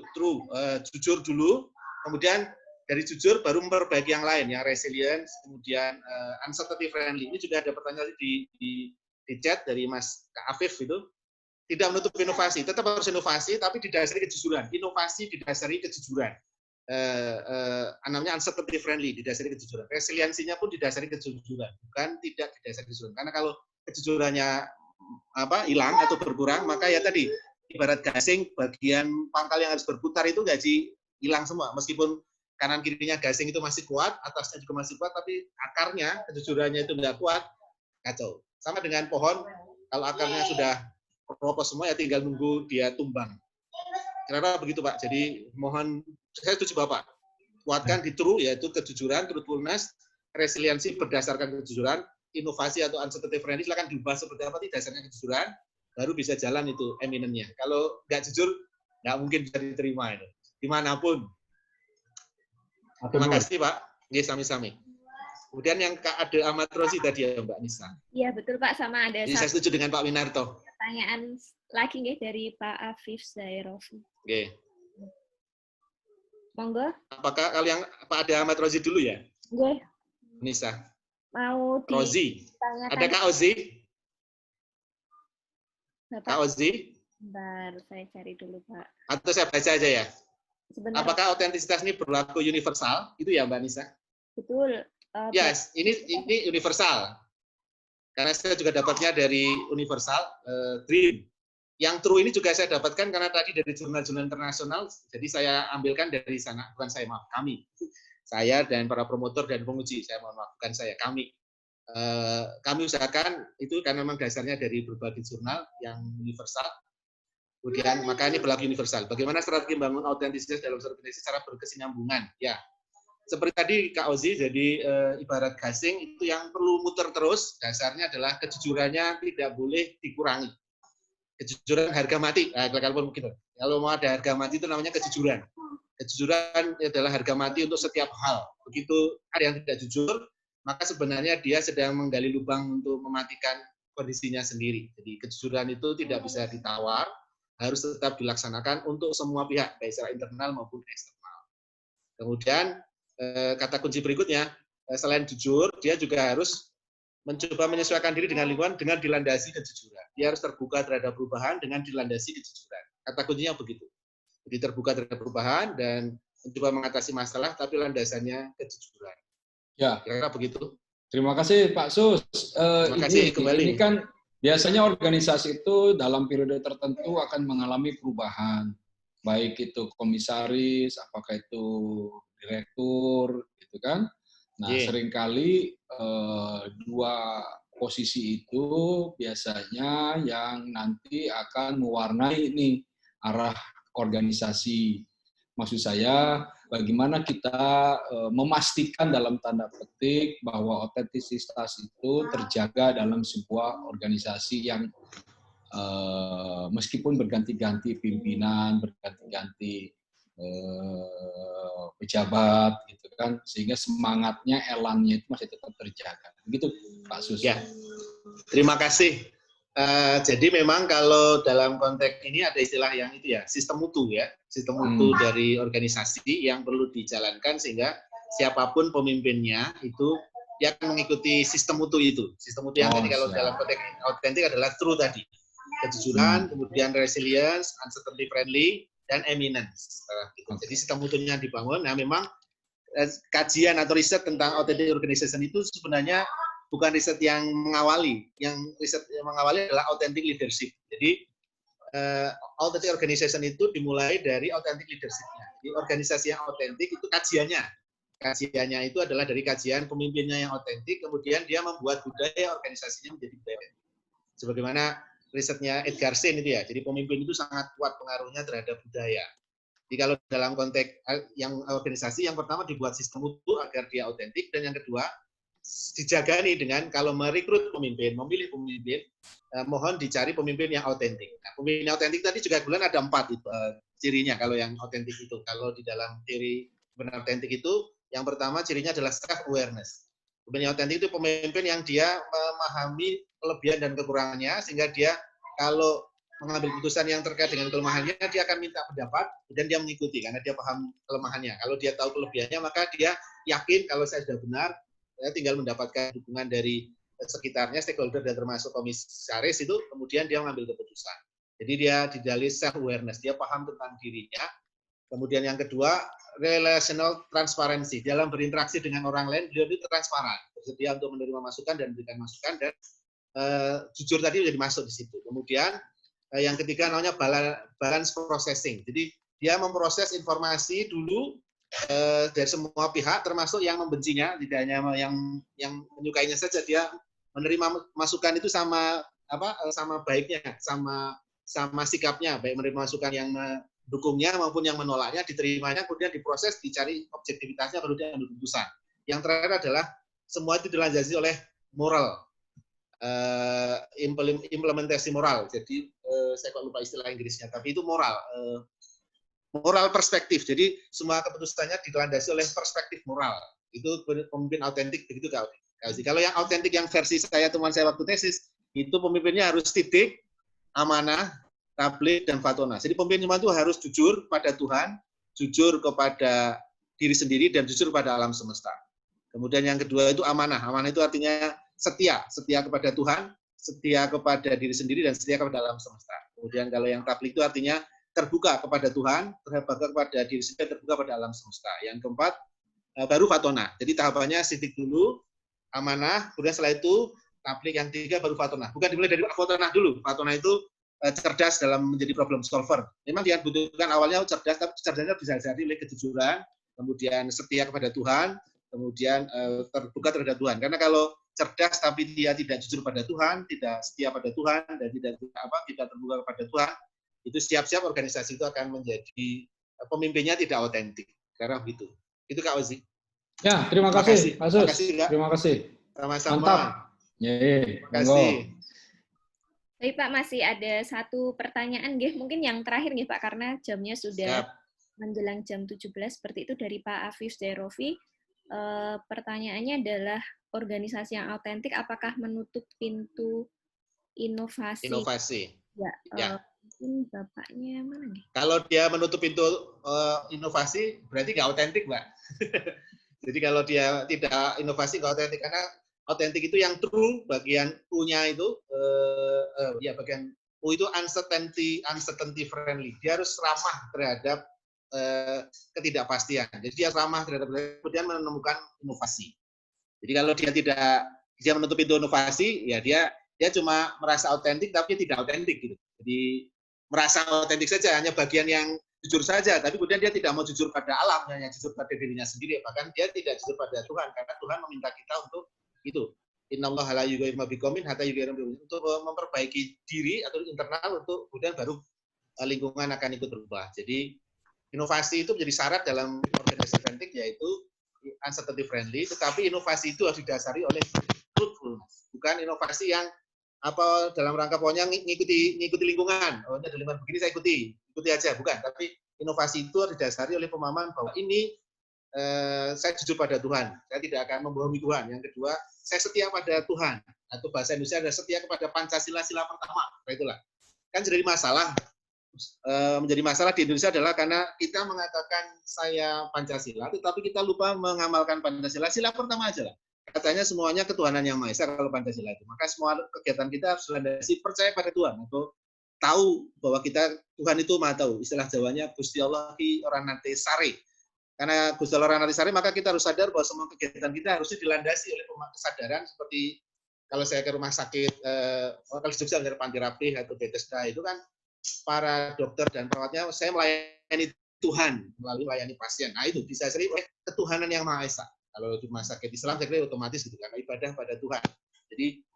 jujur dulu, kemudian dari jujur baru memperbaiki yang lain, yang resilience, kemudian uncertainty friendly. Ini juga ada pertanyaan di chat dari Mas Kak Afif itu. Tidak menutup inovasi, tetap harus inovasi, tapi didasari kejujuran. Inovasi didasari kejujuran. Namanya uncertainty friendly, didasari kejujuran. Resiliensinya pun didasari kejujuran, bukan tidak didasari kejujuran. Karena kalau kejujurannya hilang atau berkurang, maka ya tadi ibarat gasing, bagian pangkal yang harus berputar itu gaji hilang semua. Meskipun kanan kirinya gasing itu masih kuat, atasnya juga masih kuat, tapi akarnya, kejujurannya itu nggak kuat, kacau. Sama dengan pohon, kalau akarnya sudah keropos semua ya tinggal nunggu dia tumbang. Kira-kira begitu Pak. Jadi mohon saya setuju Bapak. Kuatkan di true yaitu kejujuran, truthfulness, resiliensi berdasarkan kejujuran, inovasi atau uncertainty friendly silakan dibahas seperti apa sih dasarnya kejujuran, baru bisa jalan itu eminentnya. Kalau nggak jujur nggak mungkin bisa diterima itu dimanapun. Terima kasih Pak. Nggih sami-sami. Kemudian yang Kak Ade Ahmad Rozi tadi ya Mbak Nisa. Iya betul Pak, sama ada saya setuju dengan Pak Winarto. Pertanyaan lagi nih dari Pak Afif Zairofi. Oke. Monggo. Apakah kalau yang Pak Ade Ahmad Rozi dulu ya? Nggih. Nisa. Mau Rozi. Ada Kak Ozi? Bapak. Kak Ozi? Bentar, saya cari dulu Pak. Atau saya baca aja ya? Sebentar. Apakah otentisitas ini berlaku universal? Itu ya Mbak Nisa? Betul. Yes, ini universal. Karena saya juga dapatnya dari Universal Dream. Yang true ini juga saya dapatkan karena tadi dari jurnal-jurnal internasional, jadi saya ambilkan dari sana, bukan saya, maaf, kami. Saya dan para promotor dan penguji, saya mohon maaf, bukan saya, kami. Kami usahakan itu karena memang dasarnya dari berbagai jurnal yang universal. Kemudian, maka ini berlaku universal. Bagaimana strategi membangun autentisitas dalam organisasi secara berkesinambungan? Ya, seperti tadi Kak Ozi, jadi ibarat gasing itu yang perlu muter terus, dasarnya adalah kejujurannya tidak boleh dikurangi. Kejujuran harga mati, kalau mau ada harga mati itu namanya kejujuran. Kejujuran adalah harga mati untuk setiap hal. Begitu ada yang tidak jujur, maka sebenarnya dia sedang menggali lubang untuk mematikan kondisinya sendiri. Jadi kejujuran itu tidak bisa ditawar, harus tetap dilaksanakan untuk semua pihak, baik secara internal maupun eksternal. Kemudian kata kunci berikutnya, selain jujur, dia juga harus mencoba menyesuaikan diri dengan lingkungan dengan dilandasi kejujuran. Dia harus terbuka terhadap perubahan dengan dilandasi kejujuran. Kata kuncinya begitu. Jadi terbuka terhadap perubahan dan mencoba mengatasi masalah, tapi landasannya kejujuran. Ya. Kira-kira begitu. Terima kasih Pak Sus. Terima kasih kembali. Ini kan biasanya organisasi itu dalam periode tertentu akan mengalami perubahan, baik itu komisaris, apakah itu direktur, gitu kan. Nah, seringkali dua posisi itu biasanya yang nanti akan mewarnai ini arah organisasi. Maksud saya, bagaimana kita memastikan dalam tanda petik bahwa otentisitas itu terjaga dalam sebuah organisasi yang meskipun berganti-ganti pimpinan, berganti-ganti pejabat, gitu kan, sehingga semangatnya, elangnya itu masih tetap terjaga. Begitu, Pak Sus. Ya, terima kasih. Jadi memang kalau dalam konteks ini ada istilah yang itu ya, sistem mutu ya, sistem mutu dari organisasi yang perlu dijalankan sehingga siapapun pemimpinnya itu dia akan mengikuti sistem mutu itu. Sistem mutu yang tadi kalau dalam konteks autentik adalah true tadi, kejujuran, kemudian resilience, uncertainty friendly, dan eminence. Jadi sistem mutunya dibangun. Nah memang kajian atau riset tentang authentic organization itu sebenarnya bukan riset yang mengawali. Yang riset yang mengawali adalah authentic leadership. Jadi authentic organization itu dimulai dari authentic leadership-nya. Di organisasi yang autentik itu kajiannya. Kajiannya itu adalah dari kajian pemimpinnya yang autentik, kemudian dia membuat budaya organisasinya menjadi budaya. Sebagaimana risetnya Edgar Schein itu ya. Jadi pemimpin itu sangat kuat pengaruhnya terhadap budaya. Jadi kalau dalam konteks yang organisasi, yang pertama dibuat sistem mutu agar dia autentik, dan yang kedua dijaga nih dengan kalau merekrut pemimpin, memilih pemimpin, mohon dicari pemimpin yang autentik. Nah, pemimpin yang autentik tadi juga kebetulan ada 4 itu, cirinya kalau yang autentik itu. Kalau di dalam ciri benar autentik itu, yang pertama cirinya adalah self awareness. Pemimpin yang autentik itu pemimpin yang dia memahami kelebihan dan kekurangannya, sehingga dia kalau mengambil keputusan yang terkait dengan kelemahannya, dia akan minta pendapat dan dia mengikuti karena dia paham kelemahannya. Kalau dia tahu kelebihannya, maka dia yakin kalau saya sudah benar, saya tinggal mendapatkan dukungan dari sekitarnya, stakeholder dan termasuk komisaris itu, kemudian dia mengambil keputusan. Jadi dia didalih self-awareness, dia paham tentang dirinya. Kemudian yang kedua, relational transparency. Dalam berinteraksi dengan orang lain, beliau itu transparan, bersedia untuk menerima masukan dan memberikan masukan, dan jujur tadi menjadi masuk di situ. Kemudian yang ketiga namanya balance processing. Jadi dia memproses informasi dulu dari semua pihak, termasuk yang membencinya, tidak hanya yang menyukainya saja. Dia menerima masukan itu sama baiknya, sama sikapnya, baik menerima masukan yang mendukungnya maupun yang menolaknya, diterimanya, kemudian diproses, dicari objektivitasnya, baru dia ambil keputusan. Yang terakhir adalah semua itu dilandasi oleh moral, implementasi moral. Jadi saya kok lupa istilah Inggrisnya, tapi itu moral. Moral perspektif. Jadi semua keputusannya dilandasi oleh perspektif moral. Itu pemimpin autentik begitu Kak. Kalau yang autentik yang versi saya teman saya waktu tesis, itu pemimpinnya harus titik, amanah, tabligh, dan fatona. Jadi pemimpin itu harus jujur pada Tuhan, jujur kepada diri sendiri, dan jujur pada alam semesta. Kemudian yang kedua itu amanah. Amanah itu artinya setia kepada Tuhan, setia kepada diri sendiri, dan setia kepada alam semesta. Kemudian kalau yang tabligh itu artinya terbuka kepada Tuhan, terbuka kepada diri sendiri, terbuka pada alam semesta. Yang keempat, baru fatona. Jadi tahapannya sidik dulu, amanah, kemudian setelah itu tabligh, yang tiga baru fatona. Bukan dimulai dari fatona dulu. Fatona itu cerdas dalam menjadi problem solver. Memang dia butuhkan awalnya cerdas, tapi cerdasnya bisa jadi oleh kejujuran, kemudian setia kepada Tuhan, kemudian terbuka terhadap Tuhan. Karena kalau cerdas tapi dia tidak jujur pada Tuhan, tidak setia pada Tuhan, dan tidak terbuka kepada Tuhan, itu siap-siap organisasi itu akan menjadi pemimpinnya tidak otentik. Karena begitu. Itu Kak Ozi. Ya, terima kasih Pak Sus. Terima kasih. Sama-sama. Mantap. Terima kasih. Baik Pak, masih ada satu pertanyaan nggih, mungkin yang terakhir nggih Pak, karena jamnya sudah menjelang jam 17 seperti itu, dari Pak Afif Zairofi. Pertanyaannya adalah, organisasi yang autentik apakah menutup pintu inovasi? Ya. Mungkin Bapaknya mana nih? Kalau dia menutup pintu inovasi, berarti nggak autentik, Mbak. Jadi kalau dia tidak inovasi, nggak autentik. Karena autentik itu yang true, bagian U-nya itu, bagian U itu uncertainty friendly. Dia harus ramah terhadap ketidakpastian. Jadi dia ramah terhadap, kemudian menemukan inovasi. Jadi kalau dia menutup pintu inovasi, ya dia cuma merasa otentik tapi tidak otentik gitu. Jadi merasa otentik saja, hanya bagian yang jujur saja, tapi kemudian dia tidak mau jujur pada alam, hanya jujur pada dirinya sendiri, bahkan dia tidak jujur pada Tuhan, karena Tuhan meminta kita untuk itu. Innallaha la yughayyiru ma biqaumin hatta yughayyiru ma bi anfusihim, untuk memperbaiki diri atau internal, untuk kemudian baru lingkungan akan ikut berubah. Jadi inovasi itu menjadi syarat dalam organisasi autentik, yaitu uncertainty friendly, tetapi inovasi itu harus didasari oleh truthfulness, bukan inovasi yang apa dalam rangka pokoknya ngikuti lingkungan. Oh, ini ada lingkungan begini saya ikuti aja, bukan. Tapi inovasi itu harus didasari oleh pemahaman bahwa ini saya jujur pada Tuhan, saya tidak akan membohongi Tuhan. Yang kedua, saya setia pada Tuhan, atau bahasa Indonesia ada setia kepada Pancasila, sila pertama. Nah, itulah. Kan jadi masalah, menjadi masalah di Indonesia adalah karena kita mengatakan saya Pancasila, tetapi kita lupa mengamalkan Pancasila, sila pertama aja lah. Katanya semuanya ketuhanan yang Maha Esa kalau Pancasila itu. Maka semua kegiatan kita harus landasi percaya pada Tuhan, atau tahu bahwa Tuhan itu Maha tahu. Istilah Jawanya Gusti Allah ki ora nate sare. Karena Gusti Allah ora nate sare, maka kita harus sadar bahwa semua kegiatan kita harusnya dilandasi oleh kesadaran, seperti kalau saya ke rumah sakit kalau di Jogja dari Panti Rapih atau Bethesda itu kan para dokter dan perawatnya, saya melayani Tuhan melalui melayani pasien. Nah, itu disasari oleh ketuhanan yang Maha Esa. Kalau di rumah sakit Islam saya kira otomatis gitu, karena ibadah pada Tuhan. Jadi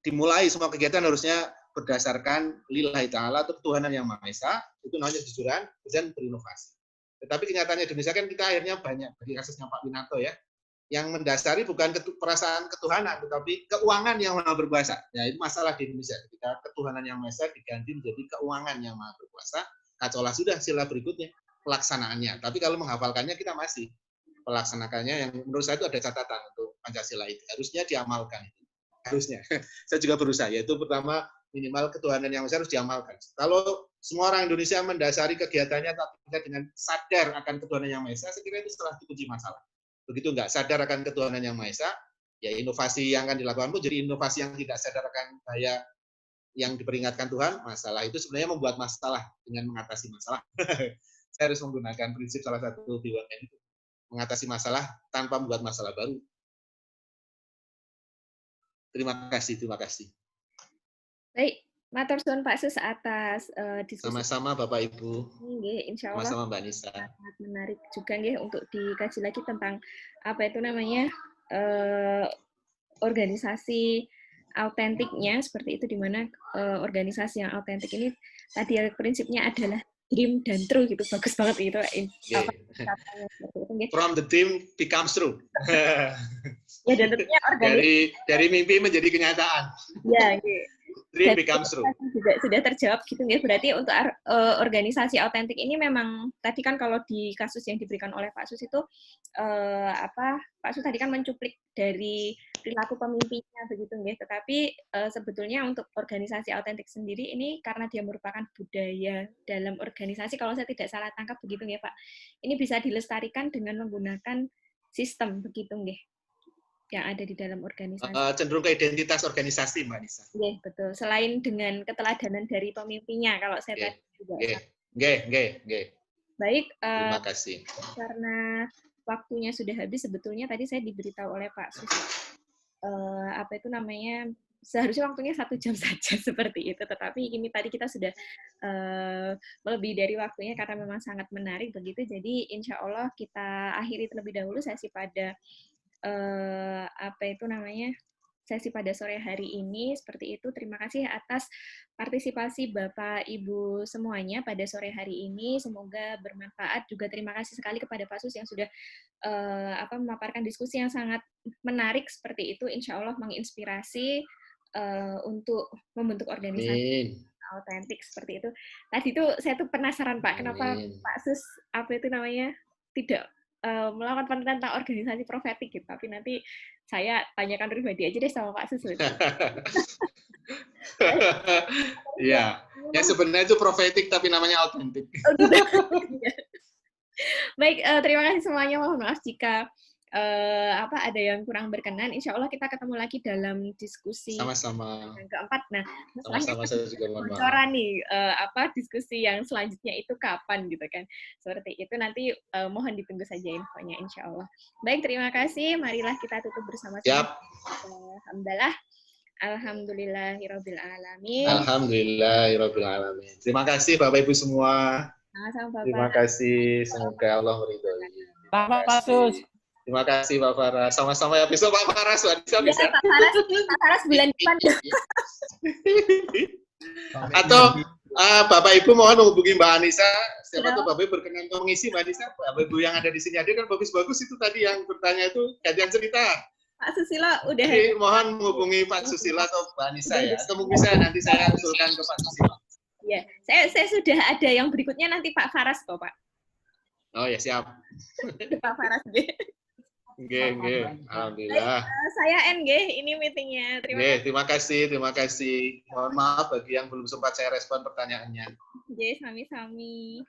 dimulai semua kegiatan harusnya berdasarkan lillahi ta'ala, atau ketuhanan yang Maha Esa, itu namanya kejujuran, dan berinovasi. Tetapi kenyataannya di Indonesia kan kita akhirnya banyak, bagi kasusnya Pak Winanto ya, yang mendasari bukan perasaan ketuhanan, tetapi keuangan yang Maha Berkuasa. Ya, itu masalah di Indonesia. Ketika ketuhanan yang Maha Esa diganti menjadi keuangan yang Maha Berkuasa, kacaulah sudah sila berikutnya, pelaksanaannya. Tapi kalau menghafalkannya kita masih, pelaksanakannya yang menurut saya itu ada catatan untuk Pancasila itu. Harusnya diamalkan itu. Harusnya. Saya juga berusaha, yaitu pertama minimal ketuhanan yang Maha Esa harus diamalkan. Kalau semua orang Indonesia mendasari kegiatannya tapi dengan sadar akan ketuhanan yang Maha Esa, saya kira itu salah dikunci masalah. Begitu nggak sadar akan ketuhanan yang Maha Esa, ya inovasi yang akan dilakukan pun jadi inovasi yang tidak sadar akan bahaya yang diperingatkan Tuhan. Masalah itu sebenarnya membuat masalah dengan mengatasi masalah. Saya harus menggunakan prinsip salah satu BUMN itu, mengatasi masalah tanpa membuat masalah baru. Terima kasih. Baik, matur suwun Pak Sus atas diskusi. Sama-sama Bapak Ibu. Nggih, insya Allah. Sama-sama Mbak Nisa. Sangat menarik juga nggih untuk dikaji lagi tentang apa itu namanya organisasi autentiknya, seperti itu, di mana organisasi yang autentik ini tadi prinsipnya adalah dream dan true gitu. Bagus banget gitu. From the dream becomes true. Ya, dan tentunya dari mimpi menjadi kenyataan. Ya, gitu. Dream becomes true. Juga sudah terjawab gitu ya. Berarti untuk organisasi autentik ini memang tadi kan kalau di kasus yang diberikan oleh Pak Sus itu Pak Sus tadi kan mencuplik dari perilaku pemimpinnya begitu ya. Tetapi sebetulnya untuk organisasi autentik sendiri ini karena dia merupakan budaya dalam organisasi, kalau saya tidak salah tangkap begitu ya Pak. Ini bisa dilestarikan dengan menggunakan sistem begitu nggih, yang ada di dalam organisasi. Cenderung ke identitas organisasi, Mbak Nisa. Iya, betul. Selain dengan keteladanan dari pemimpinnya, kalau saya tadi juga. Nggih. Baik. Terima kasih. Karena waktunya sudah habis, sebetulnya tadi saya diberitahu oleh Pak Sus, seharusnya waktunya 1 jam saja seperti itu. Tetapi ini tadi kita sudah melebihi dari waktunya karena memang sangat menarik begitu. Jadi insya Allah kita akhiri terlebih dahulu sesi pada sesi pada sore hari ini. Seperti itu. Terima kasih atas partisipasi Bapak Ibu semuanya pada sore hari ini. Semoga bermanfaat. Juga terima kasih sekali kepada Pak Sus yang sudah memaparkan diskusi yang sangat menarik seperti itu. Insya Allah menginspirasi untuk membentuk organisasi autentik seperti itu. Tadi itu saya tuh penasaran Pak, kenapa Pak Sus tidak melakukan penelitian tentang organisasi profetik gitu, tapi nanti saya tanyakan pribadi aja deh sama Pak Sus. Iya, ya sebenarnya itu profetik tapi namanya autentik. Baik, terima kasih semuanya. Mohon maaf jika ada yang kurang berkenan, insya Allah kita ketemu lagi dalam diskusi Sama-sama. yang keempat. Nah, Sama-sama, saya juga mohon maaf. bocoran nih, diskusi yang selanjutnya itu kapan gitu kan. Seperti itu nanti mohon ditunggu saja infonya insya Allah. Baik, terima kasih. Marilah kita tutup bersama-sama. Siap. Alhamdulillah. Alhamdulillahirabbil alamin. Alhamdulillahirabbil alamin. Terima kasih Bapak Ibu semua. Sama-sama Bapak. Terima kasih. Semoga Allah meridhoi. Selamat Pak Sus. Terima kasih Pak Faras. Sama-sama ya. Besok Pak Faras, bisa. Ya, Pak Faras bulan depan. Atau Bapak Ibu mohon menghubungi Mbak Anissa. Siapa tuh Bapak Ibu berkenan mengisi Mbak Anissa? Bapak Ibu yang ada di sini hadir kan bagus-bagus itu tadi yang bertanya itu gantian cerita. Pak Susilo udah. Jadi mohon menghubungi Pak Susilo atau Mbak Anissa ya. Atau mungkin nanti saya usulkan ke Pak Susilo. Ya, saya sudah ada yang berikutnya nanti Pak Faras kok Pak. Oh ya siap. Pak Faras deh. Oke. Alhamdulillah. Saya NG, ini meetingnya. Terima kasih. Mohon maaf bagi yang belum sempat saya respon pertanyaannya. Oke, sami-sami.